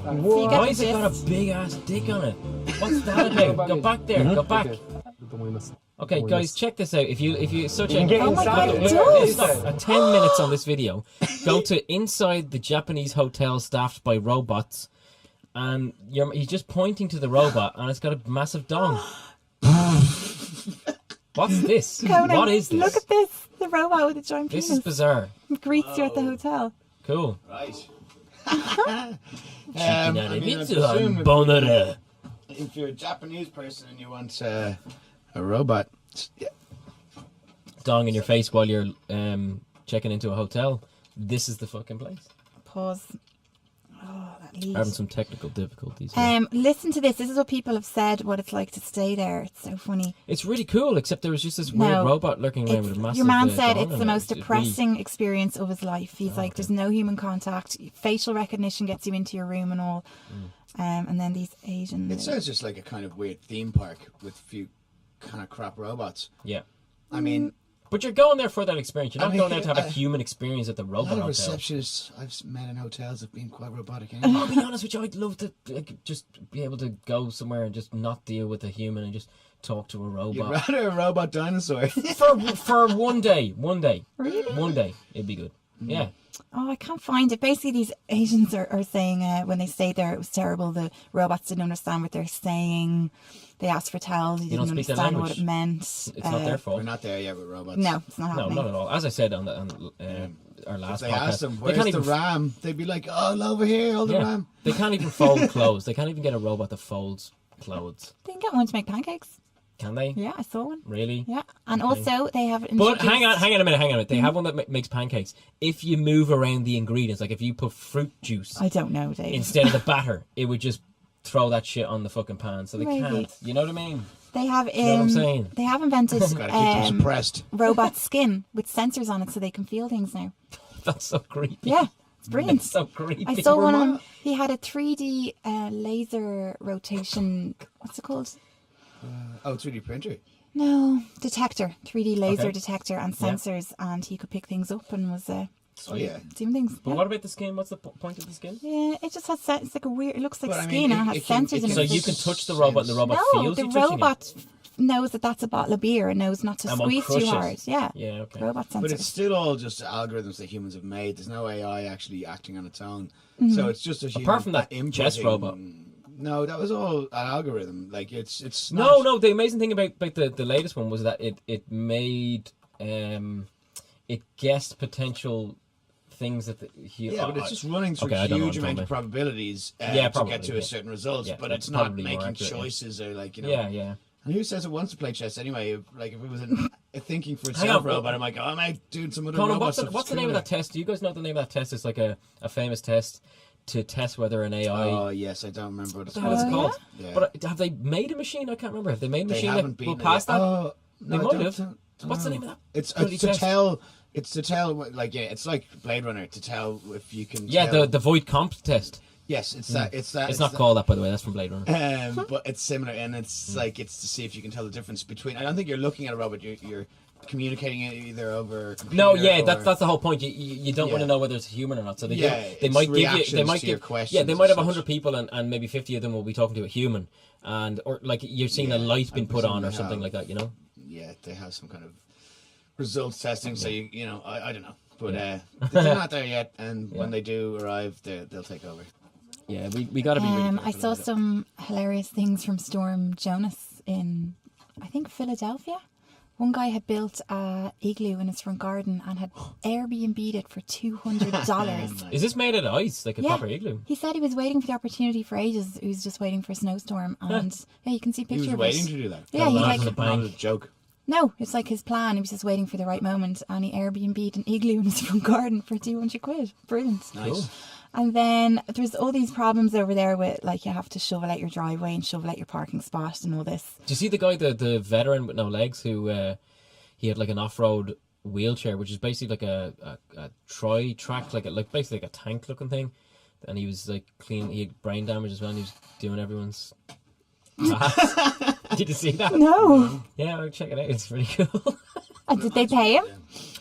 So you Why get has it got a this. big ass dick on it? What's that about? Go back there. Go back. と思います。 Okay, guys, check this out. If you search You can get Oh my inside God, it. it Yeah, does. inside. 10 minutes on this video, go to inside the Japanese hotel staffed by robots, and he's just pointing to the robot, and it's got a massive dong. What's this? Conan, What is this? Look at this. The robot with a giant This penis is bizarre. greets you at the hotel. Cool. Right. I I presume if you're a Japanese person and you want a robot, yeah. Dong in your face while you're checking into a hotel, this is the fucking place. Pause. Oh, that leaves. Having some technical difficulties here. Listen to this. This is what people have said, what it's like to stay there. It's so funny. It's really cool, except there was just this weird robot lurking around with a massive... Your man said dong it's on the it. most It's depressing experience of his life. He's like, there's no human contact. Facial recognition gets you into your room and all. And then these Asian... It sounds just like a kind of weird theme park with a few kind of crap robots. Yeah. I mean... But you're going there for that experience. You're not going there to have a human experience at the robot A lot of hotel. receptionists I've met in hotels have been quite robotic anyway. I'll be honest with you, I'd love to just be able to go somewhere and just not deal with a human and just talk to a robot. You'd rather a robot dinosaur. for one day. Really? One day, it'd be good. Yeah. Oh, I can't find it. Basically, these Asians are saying when they stayed there, it was terrible. The robots didn't understand what they're saying. They asked for towels. They didn't don't speak their understand what language. it meant. It's not their fault. We're not there yet with robots. No, it's not No, happening. not at all. As I said on our last If they podcast, asked them, they where's can't the even RAM? They'd be like, oh, over here, hold the RAM. They can't even fold clothes. They can't even get a robot that folds clothes. They can get one to make pancakes. Can they? Yeah, I saw one. Really? Yeah, and also they have. But hang on a minute. They have one that makes pancakes. If you move around the ingredients, like if you put fruit juice I don't know, Dave. instead of the batter, it would just throw that shit on the fucking pan. So they Maybe. can't. You know what I mean? They have. know what I'm saying? They have invented Gotta keep them suppressed. robot skin with sensors on it, so they can feel things now. That's so creepy. Yeah, it's brilliant. That's so creepy. I saw one on. He had a 3D laser rotation. What's it called? 3D printer. No, detector. 3D laser Okay. detector and sensors, and he could pick things up and was Oh, yeah. doing things. But Yeah. what about the skin? What's the point of the skin? Yeah, it just has. It's like a weird. It looks like But, I skin mean, and it has sensors in it. So you can touch the robot and the robot No, feels the you touching robot knows that that's a bottle of beer and knows not to And won't squeeze crush too it. hard. Yeah. Yeah, okay. Robot sensors. But it's still all just algorithms that humans have made. There's no AI actually acting on its own. Mm-hmm. So it's just a human Apart from that inputting- chess robot. No, that was all an algorithm. Like it's No, not- no. The amazing thing about the latest one was that it made it guessed potential things that Yeah, but it's just running through okay, I don't know huge what I'm amount of talking probabilities Yeah, to probably, get to yeah. a certain result. Yeah, but that's it's not probably more making accurate, yeah. choices or like, you know. Yeah. And who says it wants to play chess anyway? If it was a thinking for Hang itself on, robot, I'm like, oh, I'm out doing some other Conan, robot what's stuff. the name of that test? Do you guys know what the name of that test? It's like a famous test to test whether an AI. Oh yes, I don't remember what it's What the hell is it called. called? Yeah. But have they made a machine? I can't remember. Have they made a They machine haven't that will beaten it pass yet. that? Oh, They no, might don't- have. don't What's the know. name of that? It's bloody to test? tell. It's to tell, like, yeah, it's like Blade Runner to tell if you can. Yeah, tell. the void comp test. Yes, it's that. It's that. It's not that. called that, by the way. That's from Blade Runner. But it's similar, and it's like it's to see if you can tell the difference between. I don't think you're looking at a robot. You're communicating it either over. A computer No, yeah, or, that's the whole point. You don't want to Yeah. know whether it's human or not. So they Yeah, they it's might give you reactions they might to your give questions yeah they and might have such. 100 people and maybe 50 of them will be talking to a human or like you're seeing a Yeah, light being I put on presume or they something have. like that. You know. Yeah, they have some kind of results testing. So you know, I don't know, but they're not there yet. And when they do arrive, they'll take over. Yeah, we got to be. Really I careful saw about it. some hilarious things from Storm Jonas in, I think, Philadelphia. One guy had built a igloo in his front garden and had Airbnb'd it for $200. Is this made out of ice, like a proper igloo? He said he was waiting for the opportunity for ages. He was just waiting for a snowstorm, and yeah, you can see a He picture was of waiting it. to do that. Yeah, he laugh like at the Not bank. a joke. no, it's like his plan. He was just waiting for the right moment, and he Airbnb'd an igloo in his front garden for £200. Brilliant. Nice. And then there's all these problems over there with, like, you have to shovel out your driveway and shovel out your parking spot and all this. Do you see the guy, the veteran with no legs, who he had like an off-road wheelchair, which is basically like a tri-track, like basically like a tank looking thing, and he was like clean. He had brain damage as well. And he was doing everyone's. Did you see that? No. Yeah, well, check it out. It's really cool. And did they pay him?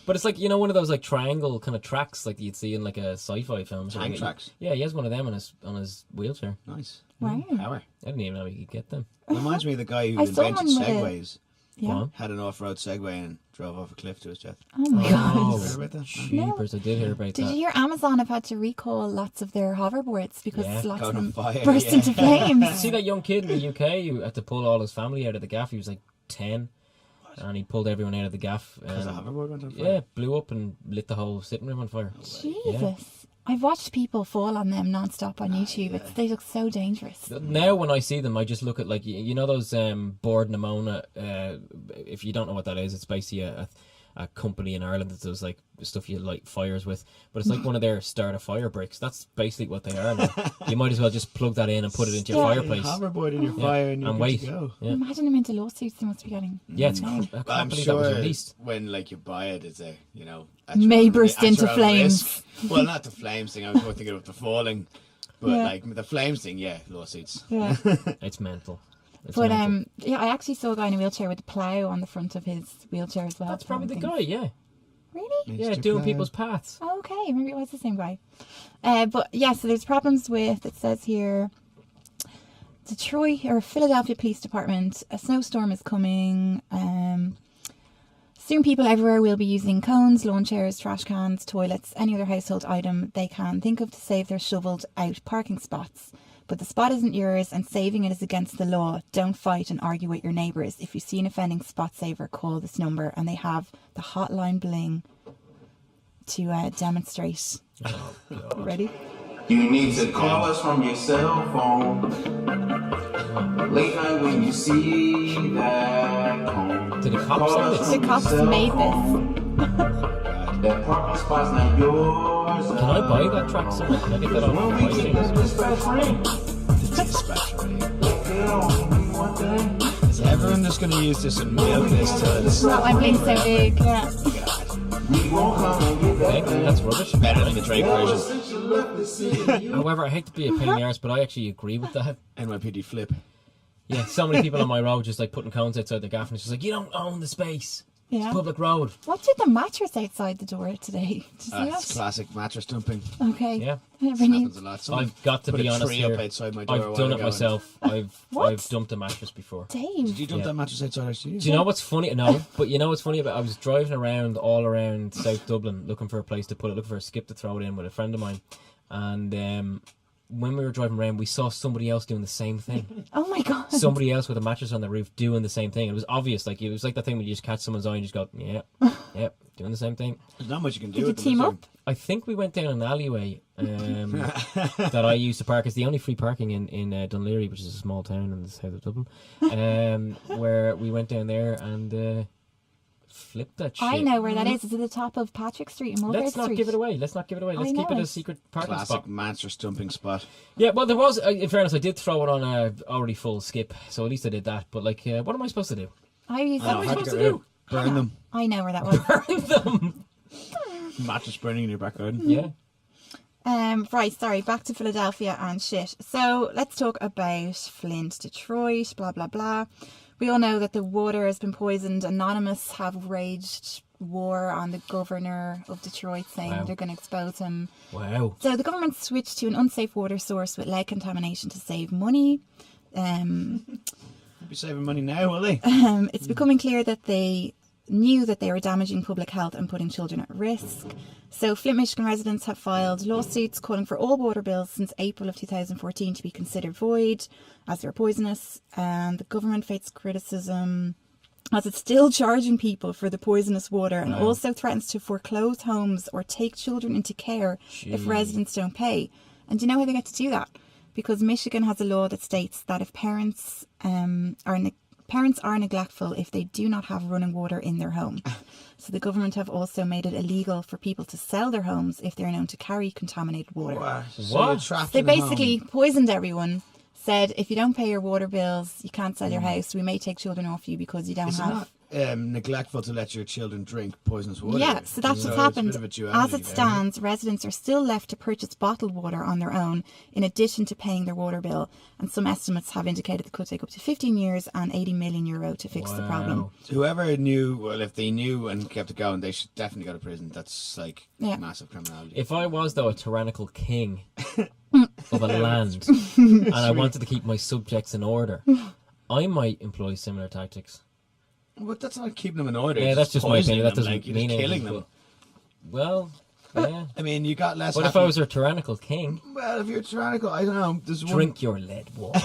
But it's like, you know, one of those like triangle kind of tracks like you'd see in like a sci-fi film. Tank tracks. Yeah, he has one of them on his wheelchair. Nice. Wow. Power. I didn't even know he could get them. Reminds me of the guy who I saw invented one with a- segways. Yeah. Go on. Had an off-road Segway and drove off a cliff to his death. Oh my god. Oh, Heard about that? jeepers, I did hear about Did that. you hear Amazon have had to recall lots of their hoverboards because Yeah. lots Caught of on them fire, burst yeah. into flames? See that young kid in the UK who had to pull all his family out of the gaff? He was like 10, and he pulled everyone out of the gaff. Because the hoverboard went on fire? Yeah, blew up and lit the whole sitting room on fire. Jesus. I've watched people fall on them non-stop on YouTube. They look so dangerous. Now when I see them, I just look at like you know those board pneumonia. If you don't know what that is, it's basically a company in Ireland that does like stuff you light fires with, but it's like one of their starter fire bricks. That's basically what they are. You might as well just plug that in and put it into your fireplace. Hoverboard in your fire and you're good wait. to go. Yeah. Imagine them into lawsuits they must be getting. Yeah, it's insane. I can't I'm believe sure that was released. when like you buy it, it's a May burst into at your own flames. risk. Well, not the flames thing. I was more thinking of the falling, but Yeah. like the flames thing, lawsuits. Yeah. It's mental. It's But mental. I actually saw a guy in a wheelchair with a plough on the front of his wheelchair as well. That's probably the plowing guy. Yeah, things. Really? yeah, doing people's paths. Oh, okay, maybe it was the same guy. But yeah, so there's problems with, it says here, Detroit or Philadelphia Police Department, a snowstorm is coming. Soon people everywhere will be using cones, lawn chairs, trash cans, toilets, any other household item they can think of to save their shoveled out parking spots. But the spot isn't yours and saving it is against the law. Don't fight and argue with your neighbours. If you see an offending spot saver, call this number, and they have the hotline bling to demonstrate. Oh, God. Ready? You need to call us from your cell phone. Late night when you see that cone. Did the cops Call send us it? from The cops your cell made phone. this. That parking spot's not yours. Can I buy that track somewhere? Can I get that on When we take iTunes? the dispatch ring. Dispatch ring. They don't mean one thing. Is everyone just going to use this and milk this till it's I'm being so big. Yeah. We won't come and get that Okay, thing. that's rubbish. better than the Drake version? Since you left the city, However, I hate to be a pain in the arse, but I actually agree with that. NYPD flip. Yeah, so many people on my road just like putting cones outside their gaff and it's just like, you don't own the space. Yeah. It's public road. What did the mattress outside the door today? Did you see It's that? classic mattress dumping. Okay. Yeah. I never knew. Happens a lot. Someone I've got to put be a honest tree here. up outside my door a I've while done it ago myself. What? I've dumped a mattress before. Dave. Did you dump Yeah. that mattress outside our studio? Do you know what's funny? No, but you know what's funny about? I was driving around all around South Dublin looking for a place to put it, looking for a skip to throw it in with a friend of mine, and when we were driving around, we saw somebody else doing the same thing. Oh my god. Somebody else with a mattress on the roof doing the same thing. It was obvious, like it was like that thing when you just catch someone's eye and just go, yeah, doing the same thing. There's not much you can do Did you with them, team is there? up? I think we went down an alleyway that I used to park. It's the only free parking in Dunleary, which is a small town in the south of Dublin, where we went down there and flipped that shit. I know where that is. It's at the top of Patrick Street and Mulberry Let's Street. not give it away. Let's not give it away. Let's keep it know. a secret parking Classic spot. mattress dumping spot. Yeah, well, there was. In fairness, I did throw it on a already full skip, so at least I did that. But like, what am I supposed to do? I used What am I hard to supposed get to rid do? Burn them. I know where that was. Burn them. Mattress burning in your back garden. Yeah. Right, sorry, back to Philadelphia and shit. So let's talk about Flint, Detroit, blah, blah, blah. We all know that the water has been poisoned. Anonymous have waged war on the governor of Detroit, saying Wow. they're going to expose him. Wow. So the government switched to an unsafe water source with lead contamination to save money. They'll be saving money now, will they? It's becoming clear that they knew that they were damaging public health and putting children at risk. So Flint, Michigan residents have filed lawsuits calling for all water bills since April of 2014 to be considered void as they're poisonous. And the government faces criticism as it's still charging people for the poisonous water and also threatens to foreclose homes or take children into care if residents don't pay. And do you know how they get to do that? Because Michigan has a law that states that if parents are neglectful if they do not have running water in their home. So the government have also made it illegal for people to sell their homes if they're known to carry contaminated water. So you're trapped They in a home. basically poisoned everyone, said if you don't pay your water bills, you can't sell your house. We may take children off you because you don't Is it have... not neglectful to let your children drink poisonous water? Yeah, so that's what's it's a happened. bit of a duality As it there. stands, residents are still left to purchase bottled water on their own, in addition to paying their water bill. And some estimates have indicated it could take up to 15 years and €80 million to fix the problem. Whoever knew, well, if they knew and kept it going, they should definitely go to prison. That's like Yeah. massive criminality. If I was, though, a tyrannical king of a land and I wanted to keep my subjects in order, I might employ similar tactics. But that's not keeping them in order. Yeah, that's just my poisoning opinion. That them, doesn't like, you're mean just killing anything. them. Well, yeah. I mean, you got less. What if happy- I was a tyrannical king? Well, if you're tyrannical, I don't know. There's Drink your lead water.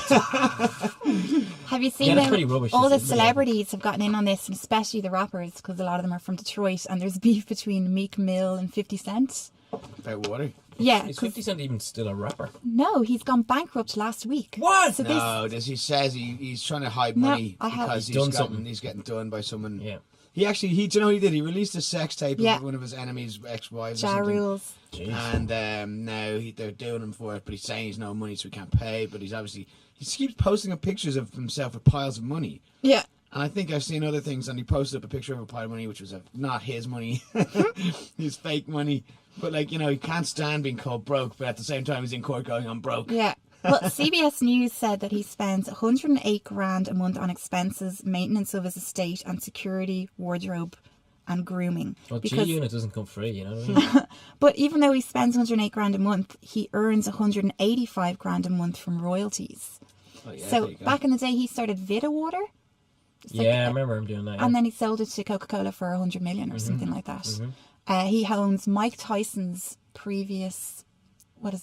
Have you seen Yeah, that's how pretty rubbish, all the isn't it? celebrities have gotten in on this, and especially the rappers, because a lot of them are from Detroit, and there's beef between Meek Mill and 50 Cent. one about water. Yeah. Is 'cause- 50 Cent even still a rapper? No, he's gone bankrupt last week. What? So No, he says he's trying to hide No, money I have- because He's done something. he's getting done by someone. Yeah. He actually, do you know what he did? He released a sex tape Yeah. of one of his enemies' ex-wives or Ja something. Rules. And now they're doing him for it, but he's saying he's no money, so he can't pay. But he keeps posting up pictures of himself with piles of money. Yeah. And I think I've seen other things, and he posted up a picture of a pile of money, which was not his money, his fake money. But he can't stand being called broke, but at the same time he's in court going, I'm broke. Yeah. Well, CBS News said that he spends 108 grand a month on expenses, maintenance of his estate, and security, wardrobe, and grooming. Well, G-Unit doesn't come free, you know what I mean? But even though he spends 108 grand a month, he earns 185 grand a month from royalties. Oh, yeah, So there you go. back in the day, he started Vita Water. It's like Yeah, I remember him doing that. Yeah. And then he sold it to Coca-Cola for 100 million or something like that. He owns Mike Tyson's previous,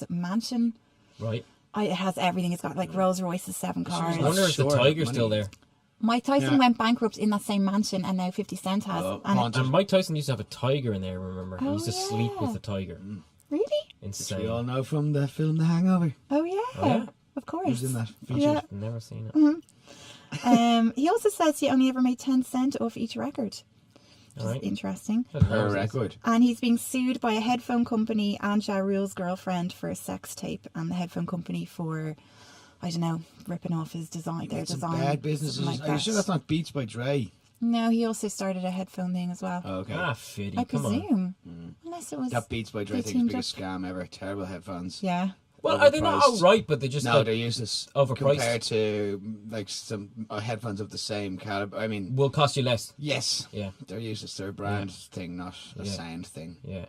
mansion. Right. It has everything. It's got like Rolls Royces, 7 cars. I wonder if the Sure, Tiger's money. still there. Mike Tyson Yeah. went bankrupt in that same mansion, and now 50 Cent has. Oh, and haunted. And Mike Tyson used to have a tiger in there, remember? He Oh, used to sleep yeah. with the tiger. really? Which we Insane. all know from the film The Hangover. Oh yeah, yeah? of course. Who's in that feature? Yeah. Never seen it. He also says he only ever made 10 cent off each record. Which Alright. is interesting. Per record. And he's being sued by a headphone company and Ja Rule's girlfriend for a sex tape, and the headphone company for, I don't know, ripping off his design. Their Some design. bad businesses. something like Are you sure that. that's not Beats by Dre? No, he also started a headphone thing as well. Oh, okay. Ah, Fiddy, I come on. presume. Unless it was. That Beats by Dre they thing's teamed biggest up. scam ever. Terrible headphones. Yeah. Well, are they not Overpriced. outright, but they just No, like, they're useless. overpriced. Compared to like some headphones of the same caliber. I mean, will cost you less. yes. Yeah. They're useless. They're a brand thing, not a Yeah. sound thing. Yeah.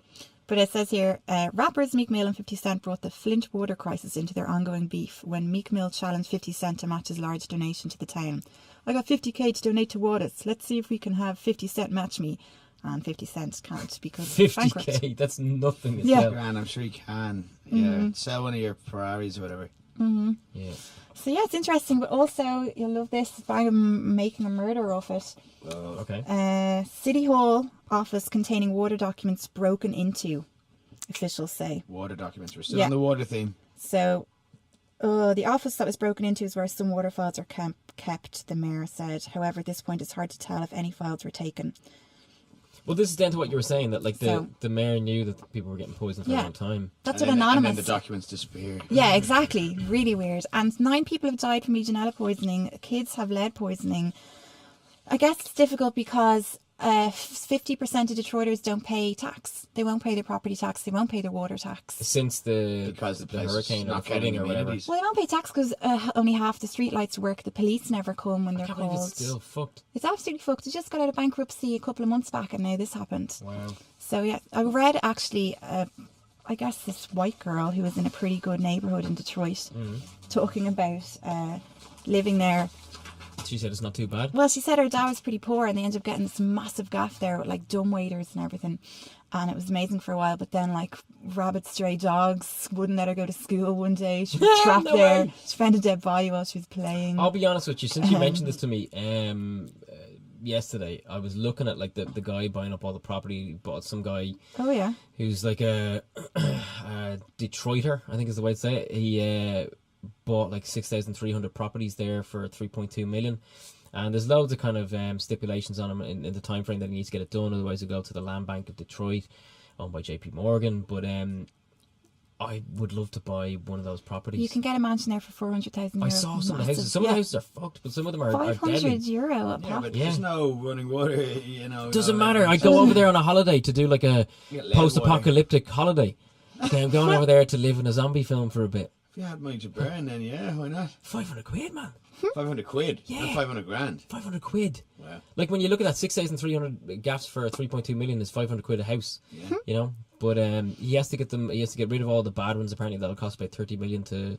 But it says here, rappers Meek Mill and 50 Cent brought the Flint water crisis into their ongoing beef when Meek Mill challenged 50 Cent to match his large donation to the town. I got 50k to donate to waters. Let's see if we can have 50 Cent match me. And 50 Cent can't because he's bankrupt. 50k, that's nothing. As Yeah. well. Grand, I'm sure you can. Yeah. Sell one of your Ferraris or whatever. Yeah. So yeah, it's interesting, but also you'll love this by making a murder of it. Okay. City Hall office containing water documents broken into, officials say. Water documents. We're still Yeah. on the water theme. So, the office that was broken into is where some water files are kept, the mayor said. However, at this point, it's hard to tell if any files were taken. Well, this is down to what you were saying, that like So- the mayor knew that the people were getting poisoned for a Yeah. long time. That's And what then- Anonymous And then the said. documents disappear. Yeah, exactly. Really weird. And 9 people have died from Legionella poisoning. Kids have lead poisoning. I guess it's difficult because 50% of Detroiters don't pay tax. They won't pay their property tax. They won't pay their water tax. Since Because the the place is hurricane or the not flooding getting or whatever. amenities. Well, they don't pay tax because only half the streetlights work. The police never come when I they're can't believe called. it's still fucked. It's absolutely fucked. It just got out of bankruptcy a couple of months back, and now this happened. Wow. So yeah, I read actually, I guess this white girl who was in a pretty good neighborhood in Detroit, talking about living there. She said it's not too bad. Well, she said her dad was pretty poor, and they ended up getting this massive gaff there with like dumb waiters and everything, and it was amazing for a while. But then like rabid stray dogs wouldn't let her go to school one day. She was trapped No there. way. She found a dead body while she was playing. I'll be honest with you. Since you mentioned this to me yesterday, I was looking at like the guy buying up all the property. Bought some guy Oh yeah. who's like a Detroiter, I think is the way to say it. He bought like 6,300 properties there for 3.2 million. And there's loads of kind of stipulations on him in the time frame that he needs to get it done. Otherwise, he'll go to the Land Bank of Detroit, owned by JP Morgan. But I would love to buy one of those properties. You can get a mansion there for 400,000 euros. I saw some of the houses. Some of the houses are fucked, but some of them are deadly. 500 euro a Yeah, pop. but Yeah. there's no running water, you know. Doesn't no matter. I electric- go over there on a holiday to do like a Get lead post-apocalyptic holiday. Okay, I'm going over there to live in a zombie film for a bit. If you had money to burn, then yeah, why not? 500 quid, man. 500 quid, Yeah. not 500 grand. 500 quid. Wow. Like when you look at that 6,300 gaffs for 3.2 million is 500 quid a house. Yeah. You know, but he has to get them. He has to get rid of all the bad ones. Apparently, that'll cost about 30 million to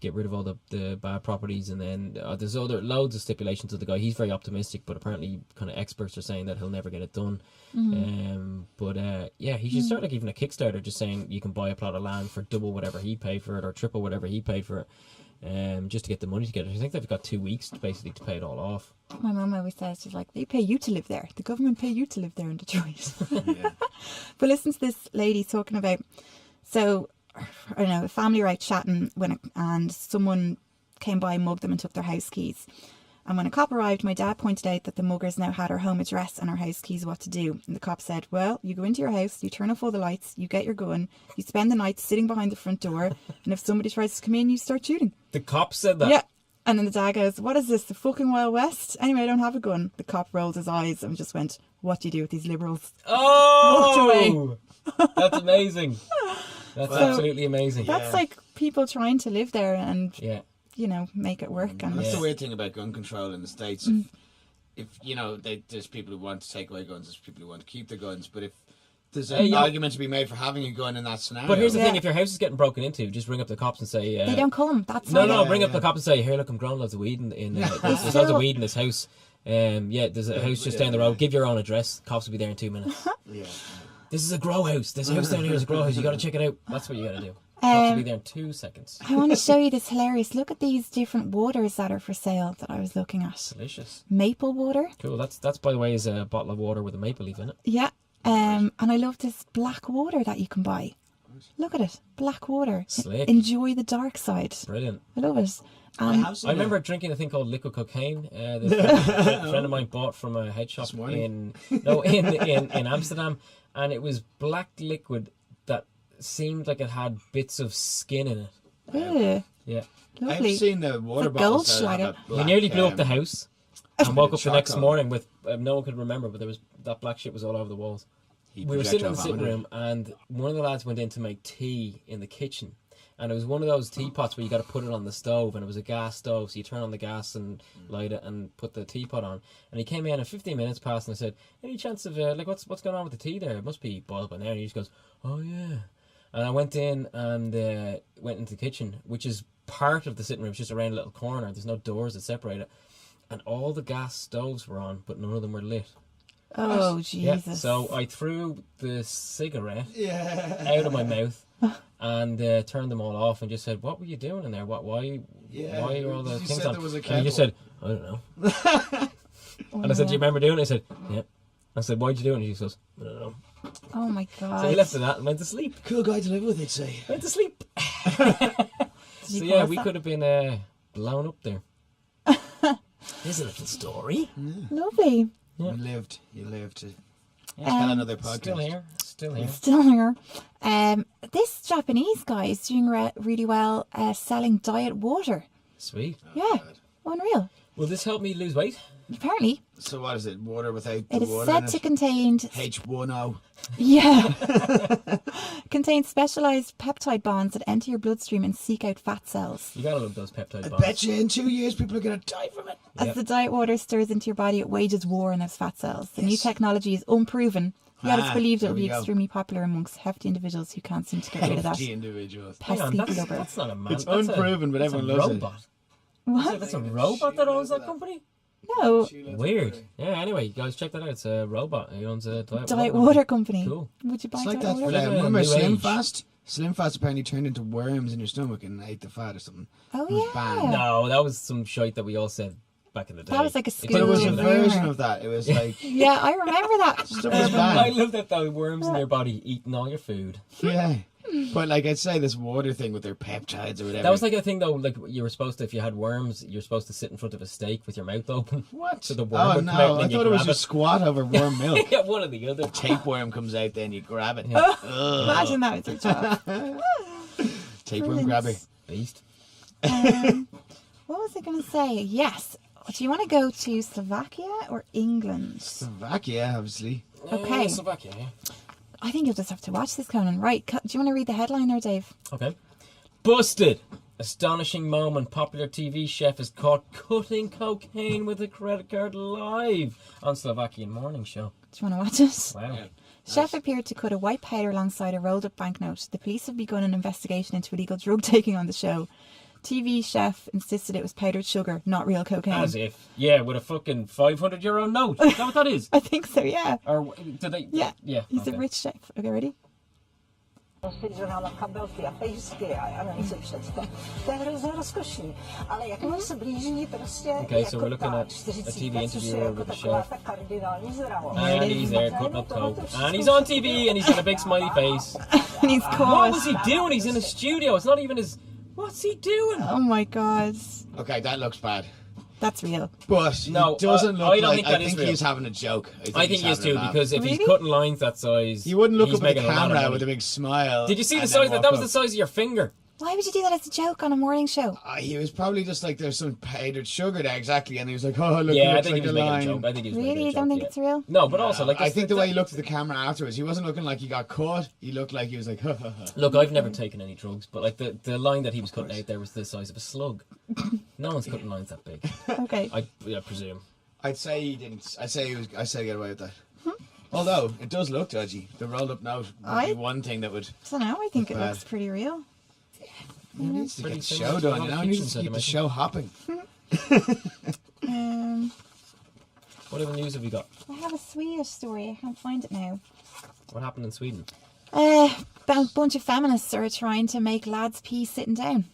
get rid of all the bad properties. And then there's loads of stipulations of the guy. He's very optimistic, but apparently, kind of experts are saying that he'll never get it done. Yeah, he should start like even a Kickstarter, just saying you can buy a plot of land for double whatever he paid for it or triple whatever he paid for it. Just to get the money together. I think they've got 2 weeks basically to pay it all off. My mum always says, she's like, they pay you to live there. The government pay you to live there in Detroit. Yeah. But listen to this lady talking about, so I don't know, a family were out chatting and someone came by, mugged them and took their house keys. And when a cop arrived, my dad pointed out that the muggers now had our home address and our house keys, what to do. And the cop said, well, you go into your house, you turn off all the lights, you get your gun, you spend the night sitting behind the front door, and if somebody tries to come in, you start shooting. The cop said that? Yeah. And then the dad goes, what is this, the fucking Wild West? Anyway, I don't have a gun. The cop rolled his eyes and just went, what do you do with these liberals? Oh! That's amazing. That's absolutely amazing. That's like people trying to live there and... Yeah. you know, make it work. And that's the weird thing about gun control in the States. If you know, there's people who want to take away guns, there's people who want to keep their guns, but if there's an argument to be made for having a gun in that scenario. But here's the thing, if your house is getting broken into, just ring up the cops and say... they don't come, that's ring up the cops and say, here, look, I'm growing loads of weed there's loads of weed in this house. There's a house just down the road, give your own address, cops will be there in 2 minutes. This is a grow house, this house down here is a grow house, you got to check it out. That's what you got to do. Cops will be there in 2 seconds. I want to show you this hilarious. Look at these different waters that are for sale that I was looking at. Delicious. Maple water. Cool. That's by the way is a bottle of water with a maple leaf in it. Yeah. And I love this black water that you can buy. Look at it. Black water. Slick. Enjoy the dark side. Brilliant. I love it. I remember drinking a thing called liquid cocaine. A friend of mine bought from a head shop in Amsterdam, and it was black liquid that seemed like it had bits of skin in it. Yeah. Lovely. I've seen the water bottles. We nearly blew up the house and woke up the next morning with no one could remember, but there was that black shit was all over the walls. We were sitting in the sitting room, and one of the lads went in to make tea in the kitchen, and it was one of those teapots where you got to put it on the stove, and it was a gas stove, so you turn on the gas and light it and put the teapot on. And he came in, and 15 minutes passed, and I said, "Any chance of what's going on with the tea there? It must be boiled by now." And he just goes, "Oh yeah." And I went in and went into the kitchen, which is part of the sitting room. It's just around a little corner. There's no doors that separate it. And all the gas stoves were on, but none of them were lit. Oh, Jesus. Yeah, so I threw the cigarette out of my mouth and turned them all off and just said, "What were you doing in there? Why are all the things on?" And he just said, "I don't know." And I said, "Do you remember doing it?" I said, "Yeah." I said, "Why'd you do it?" And he goes, "I don't know." Oh my God. So he left it at and went to sleep. Cool guy to live with, they'd say. Went to sleep. So yeah, we could have been blown up there. Here's a little story. Lovely. Yeah. You lived to tell another podcast. Still here. This Japanese guy is doing really well selling diet water. Sweet. Yeah. Unreal. Will this help me lose weight? Apparently. So what is it? Water without the it is water said in to it? contain H1O. Yeah. Contains specialized peptide bonds that enter your bloodstream and seek out fat cells. You gotta love those peptide bonds. I bet you in 2 years people are gonna die from it. As the diet water stirs into your body, it wages war on those fat cells. The new technology is unproven. Yet it's believed it will be extremely popular amongst hefty individuals who can't seem to get rid of that. Hefty individuals. Pesky blubber. That's not a man. It's unproven, but everyone loves robot. it. What? That's a robot that owns that company? No. Weird. Yeah, anyway, you guys check that out. It's a robot. He owns a diet water company. Cool. Would you buy It's like diet that. water? Remember New Slim Age. Fast? Slim Fast apparently turned into worms in your stomach and ate the fat or something. Oh, It was yeah. banned. No, that was some shite that we all said back in the day. That was like a It's school But it was a rumor. version of that. It was like, Yeah, I remember that. stuff was I banned. love that though. Worms in your body eating all your food. Yeah. But like I'd say this water thing with their peptides or whatever. That was like a thing though. Like you were supposed to, if you had worms, you're supposed to sit in front of a steak with your mouth open. What? So the worm would come out no, and I then you thought it was grab just squat over warm milk. Yeah, one or the other. Tapeworm comes out, then you grab it. Imagine that was your job. Tapeworm grabber. Beast. What was I going to say? Yes. Do you want to go to Slovakia or England? Slovakia, obviously. Okay. Slovakia, yeah. I think you'll just have to watch this, Conan. Right. Do you want to read the headline there, Dave? Okay. Busted! Astonishing moment. Popular TV chef is caught cutting cocaine with a credit card live on Slovakian morning show. Do you want to watch it? Wow. Chef appeared to cut a white powder alongside a rolled up banknote. The police have begun an investigation into illegal drug taking on the show. TV chef insisted it was powdered sugar, not real cocaine. As if. Yeah, with a fucking €500 note. Is that what that is? I think so, yeah. Or did they? Yeah. Yeah. He's okay. a rich chef. Okay, ready? Stwierdzona kabelki, apejskie, ale nic przedtem. Teraz rozkosznie, ale jak my zbliżyli, to Okay, so we're looking at a TV interviewer with a chef. And he's there cutting up coke. And he's on TV and he's got a big smiley face. And he's What caught. was he doing? He's in a studio. It's not even his... What's he doing? Oh my god. Okay, that looks bad. That's real. But No, it doesn't look I don't like... think that I is think real. he's having a joke. I think he's he is having a too, laugh. because if he's Really? cutting lines that size... You wouldn't look he's up at the making a lot of camera money. with a big smile. Did you see the and size? then That walk was the up. size of your finger. Why would you do that as a joke on a morning show? He was probably just like, there's some powdered sugar there, exactly, and he was like, oh, look, Yeah, it I looks think like he was a making a line. joke. I think he was Really? making a You joke. don't think yeah. it's real? No, but also, like... I think the way he looked at the camera afterwards, he wasn't looking like he got caught. He looked like he was like, ha, ha, ha. Look, I've never taken any drugs, but like the line that he was cutting out there was the size of a slug. No one's cutting lines that big. Okay. I presume. I'd say he didn't. I'd say he get away with that. Although, it does look dodgy. The rolled up note would be one thing that would... I don't know. I think it bad. looks pretty real. He needs to get Pretty the similar show to a done, lot you of know? He needs kitchens, to I'd keep the imagine. show hopping. What other news have we got? I have a Swedish story. I can't find it now. What happened in Sweden? A bunch of feminists are trying to make lads pee sitting down.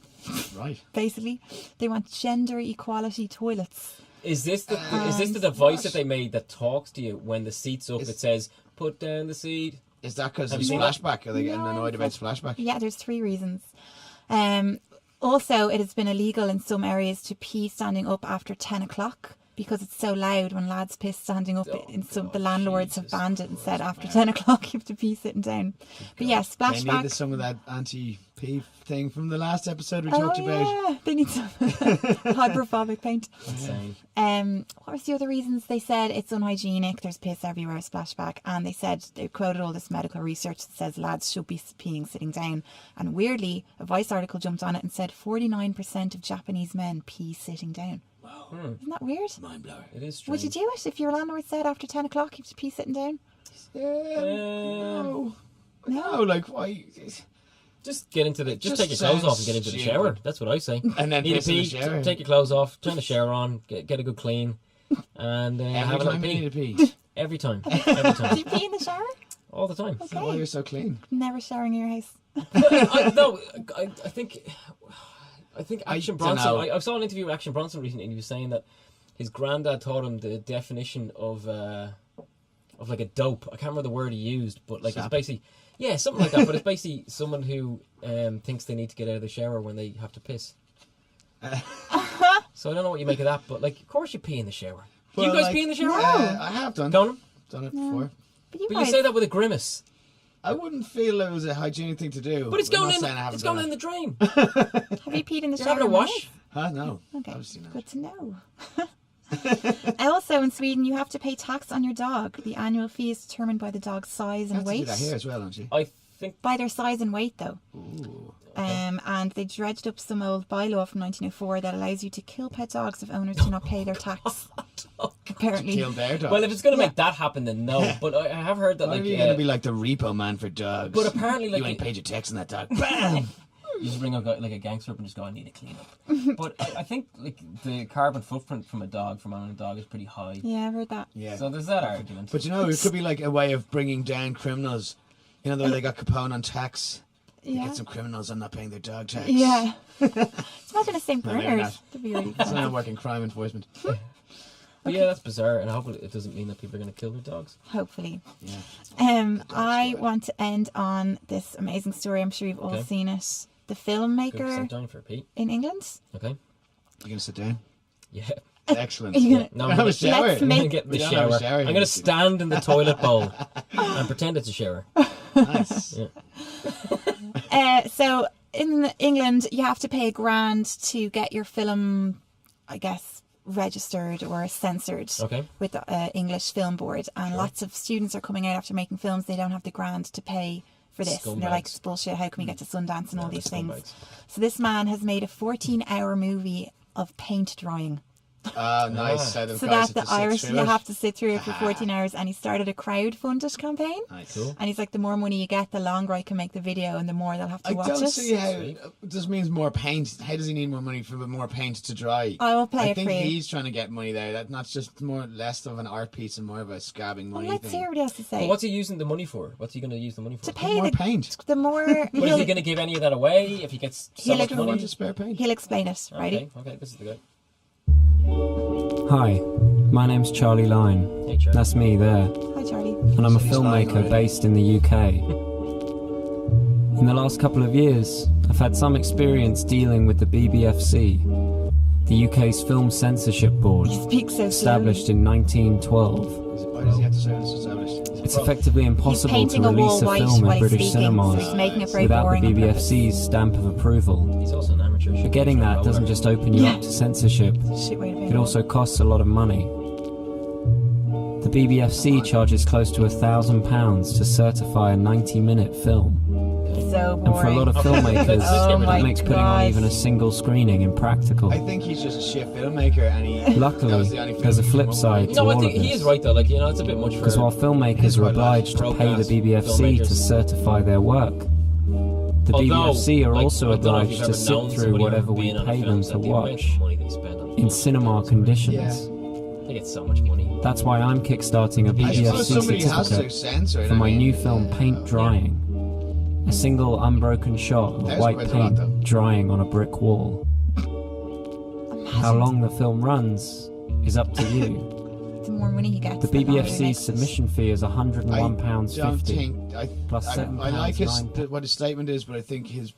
Right. Basically, they want gender equality toilets. Is this the device that they made that talks to you when the seat's up? It says, "Put down the seat." Is that because Have of you seen that? splashback? Are they getting annoyed about splashback? Yeah, there's 3 reasons. Also, it has been illegal in some areas to pee standing up after 10 o'clock because it's so loud when lads piss standing up. The landlords have banned it and said after 10 o'clock you have to pee sitting down. But yeah, They needed splashback. some of that anti-pee thing from the last episode we talked about. Yeah, they need some hydrophobic paint. Insane. What was the other reasons? They said it's unhygienic, there's piss everywhere, splashback, and they said they quoted all this medical research that says lads should be peeing sitting down. And weirdly, a Vice article jumped on it and said 49% of Japanese men pee sitting down. Wow. Isn't that weird? Mind blowing. It is Would strange. you do it if your landlord said after 10 o'clock you have to pee sitting down? No. No, like, why? Just get into the. Just just take your clothes sounds off and get into the stupid. shower. That's what I say. And then Need a piss in the pee. shower. Take your clothes off. Turn the shower on. Get a good clean. And have Every a little time you pee. need a pee. Every time. Every Do time. you pee in the shower? All the time. Why you're so clean? Never showering in your house. I think Action dunno. Bronson. I saw an interview with Action Bronson recently, and he was saying that his granddad taught him the definition of like a dope. I can't remember the word he used, but like it's basically something like that. But it's basically someone who thinks they need to get out of the shower when they have to piss. So I don't know what you make of that, but like, of course you pee in the shower. Do you Well, guys like, pee in the shower? I have done. Conan? Done it before. But you But guys, you say that with a grimace. I wouldn't feel it was a hygienic thing to do. But it's I'm going not in. saying I haven't It's done going in it. the drain. have you peed in the You're shower? having a in wash. Huh? No. Okay, Obviously not. good to know. Also, in Sweden, you have to pay tax on your dog. The annual fee is determined by the dog's size You and have to do weight. that here as well, don't you? I think. By their size and weight, though. Ooh. And they dredged up some old bylaw from 1904 that allows you to kill pet dogs if owners do not pay their tax. Apparently. Kill their dog. Well, if it's going to make that happen, then no. But I have heard that Why like are you going to be like the repo man for dogs? But apparently, like, you ain't paid your tax on that dog. Bam! you just bring a guy, like a gangster up and just go, I need a clean up. But I think like the carbon footprint from a dog, from owning a dog, is pretty high. Yeah, I've heard that. Yeah. So there's that argument. But you know, it could be like a way of bringing down criminals. You know, the way they got Capone on tax. Yeah. Get some criminals on not paying their dog tax. Yeah. It's imagine a St. No, they're Bernard. not. That'd be really It's fun. not working crime enforcement. But yeah, that's bizarre, and hopefully it doesn't mean that people are going to kill their dogs. Hopefully. Yeah. I want to end on this amazing story. I'm sure you've all Okay. seen it. The Good, filmmaker sit down for a pee. in England. Okay. You going to sit down? Yeah. Excellent. Are you gonna- No, I have a shower. Let's I'm make- going to get in the We don't have a shower. shower I'm here. going to stand in the toilet bowl and pretend it's a shower. Nice. Yeah. So in England, you have to pay £1,000 to get your film, I guess, registered or censored Okay. with the English Film Board. And lots of students are coming out after making films. They don't have the grant to pay for this. And they're like, Scumbags. it's bullshit. How can we get to Sundance and all these things? Scumbags. So this man has made a 14-hour movie of paint drying. Oh, nice. So the Irish, you have to sit through it for 14 hours. And he started a crowd-funded campaign. Nice. Cool. And he's like, the more money you get, the longer I can make the video and the more they'll have to watch it. I don't see how this means more paint. How does he need more money for more paint to dry? I will play it for you. I think he's trying to get money there. That's just less of an art piece and more of a scabbing money let's hear what he has to say. But what's he using the money for? What's he going to use the money for? To pay more paint. The more... But is he going to give any of that away if he gets so much money? To spare paint. He'll explain it. Ready? Okay, this is the guy. Hi, my name's Charlie Line. Hey, Charlie. That's me there. Hi, Charlie. And I'm a filmmaker based in the UK. In the last couple of years, I've had some experience dealing with the BBFC, the UK's Film Censorship Board, established in 1912. Why does he have to say it's established? It's effectively impossible to release a film in British cinemas without the BBFC's stamp of approval. He's also an amateur. But getting that doesn't just open you up to censorship, it also costs a lot of money. The BBFC charges close to £1,000 to certify a 90-minute film. So boring. And for a lot of filmmakers, that makes putting on even a single screening impractical. I think he's just a shit filmmaker, and he. Luckily, there's a flip side to all I of think this. he is right though. Like, you know, it's a bit much for. Because while filmmakers are obliged to pay the BBFC to certify their work, the BBFC are also obliged to sit through whatever we pay them to watch in cinema conditions. They get so much money. That's why I'm kickstarting a BBFC certificate for my new film Paint Drying. A single unbroken shot of white paint drying on a brick wall. How long the film runs is up to you. The more money he gets, the BBFC's submission fee is £101.50 plus £7. I like what his statement is, but I think his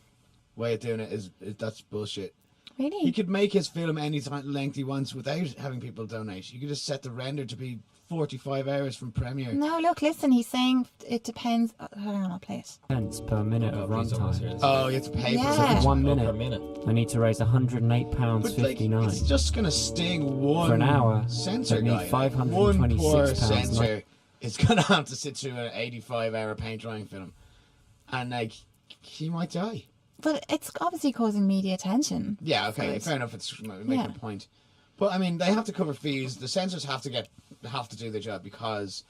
way of doing it is that's bullshit. Really? He could make his film any length he wants without having people donate. You could just set the render to be 45 hours from premiere. No, look, listen, he's saying it depends. Hold on, I'll play it. Pence per minute of runtime. Oh, you have to pay for So it. for 1 minute, I need to raise £108.59. It's just going to sting one for an hour, censor guy. £526. One poor censor is going to have to sit through an 85-hour paint drying film. And, like, he might die. But it's obviously causing media attention. Yeah, okay, fair enough. It's making a point. But, I mean, they have to cover fees. The censors have to do their job because,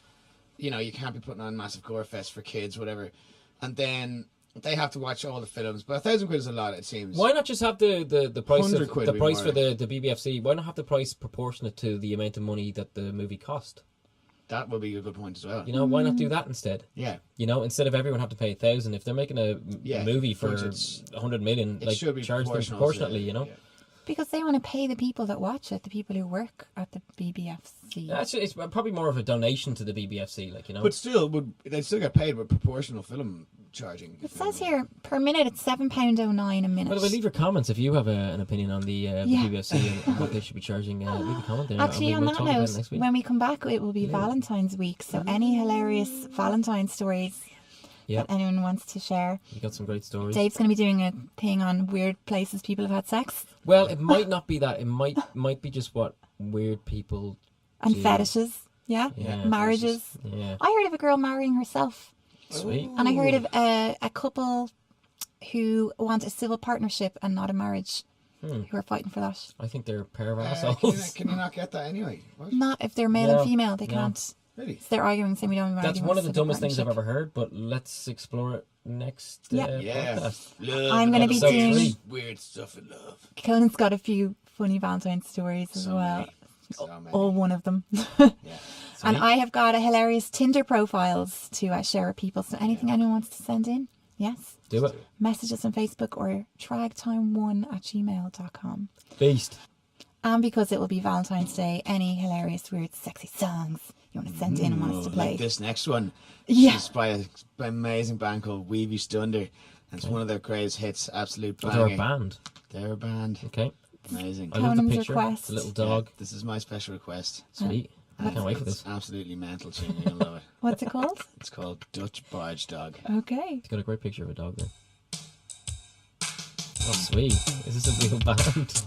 you know, you can't be putting on massive gore fest for kids, whatever. And then they have to watch all the films. But £1,000 is a lot, it seems. Why not just have the price of, the price for more. the BBFC? Why not have the price proportionate to the amount of money that the movie cost? That would be a good point as well. You know, why not do that instead? Yeah. You know, instead of everyone have to pay $1,000, if they're making a movie for 100 million, like, should be charge them proportionately, you know? Yeah. Because they want to pay the people that watch it, the people who work at the BBFC. It's probably more of a donation to the BBFC, like, you know. But still, they'd still get paid with proportional film charging. It says here, per minute, it's £7.09 a minute. By the way, leave your comments if you have an opinion on the BBFC and what they should be charging. Leave a comment there. Actually, on that note, when we come back, it will be Valentine's week. So any hilarious Valentine's stories that anyone wants to share. You got some great stories. Dave's going to be doing a thing on weird places people have had sex. Well, it might not be that. It might be just what weird people and do. Fetishes. Yeah. Marriages. Yeah. I heard of a girl marrying herself. Sweet. And I heard of a couple who want a civil partnership and not a marriage. Who are fighting for that. I think they're a pair of assholes. Can you not get that anyway? What? Not if they're male and female. They can't. Really? So they're arguing saying we don't marry. That's one of the dumbest things I've ever heard, but let's explore it next podcast. I'm going to be doing weird stuff in love. Conan's got a few funny Valentine's stories as well. All one of them. And I have got a hilarious Tinder profiles to share with people. So anything anyone wants to send in, yes. Do it. Message us on Facebook or tragtime1@gmail.com. Beast. And because it will be Valentine's Day, any hilarious, weird, sexy songs you want to send in and want us to play. Like this next one. Yeah. It's by an amazing band called Weavy Stunder. And it's one of their greatest hits, absolute banger. They're a band. They're a band. Okay. Amazing. I love the Conan's picture. request. The little dog. Yeah, this is my special request. Sweet. I can't wait for this. It's absolutely mental tune. You're going to love it. What's it called? It's called Dutch Barge Dog. Okay. It's got a great picture of a dog there. Oh, sweet. Is this a real band?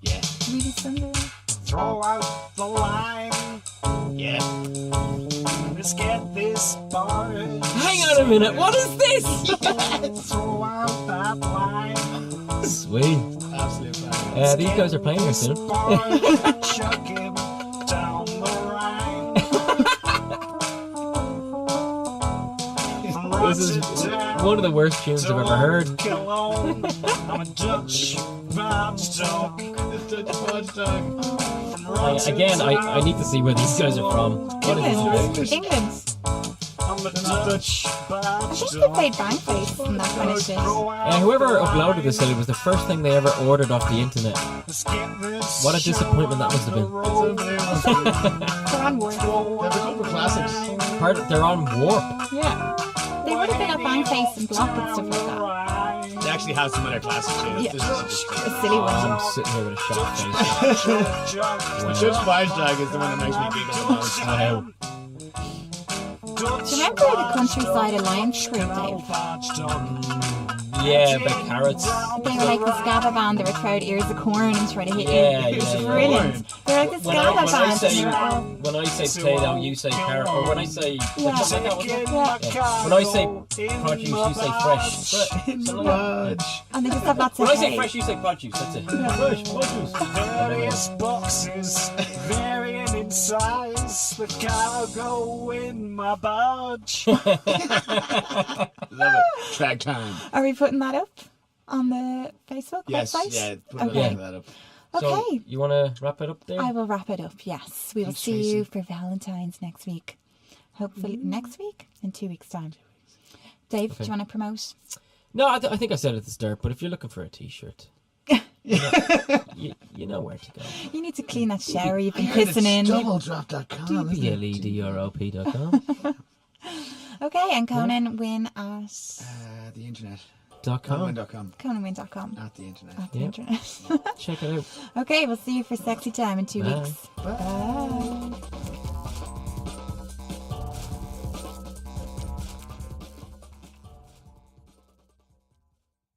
Yeah. Really Sunday. Throw out the line. Yeah. Let's get this barge. Hang on a minute. What is this? Throw out that line. Sweet. Absolute flag. These guys are playing here soon. This is one of the worst tunes I've ever heard. Again, I need to see where these guys are from. What is this? England. I think they played Bangface and that kind of shit. Whoever uploaded this said it was the first thing they ever ordered off the internet. What a disappointment that must have been. They're on Warp. They have a couple of classics. They're on Warp. Yeah. They would have been at Bangface and Block and stuff like that. They actually have some other classics too. Yeah. This is just A silly one. I'm sitting here with a shocked face. The Judge Flashback is the one that makes me giggle the most. Wow. Do you remember the Countryside Alliance group, Dave? Yeah, the carrots. They were like the Scabba band. They would throw out ears of corn and try to hit Yeah, you. It was yeah, yeah. brilliant. They were like the Scabba band. When I say potato, you say carrot. Or when I say... Yeah. Yeah. When I say produce, you say fresh. Something like that. And they just have lots of When I say hay. fresh, you say produce. That's it. Fresh produce. Various boxes, varying in size. The cargo in my barge. Love it. Track time. Are we putting that up on the Facebook website? Yeah, put Okay. that up. So, Okay. you want to wrap it up there? I will wrap it up, yes. We will Thanks, see you Tracy. for Valentine's next week. Hopefully next week? In 2 weeks' time. Dave, do you want to promote? No, I think I said it at the start, but if you're looking for a t-shirt, you know where to go. You need to clean that shower you've been pissing in. Doubledrop.com. DBLEDROP.com. Okay, and Conan win at The internet. .com. ConanWin.com. At the internet. At the internet. Check it out. Okay, we'll see you for Sexy Time in 2 Bye. weeks. Bye.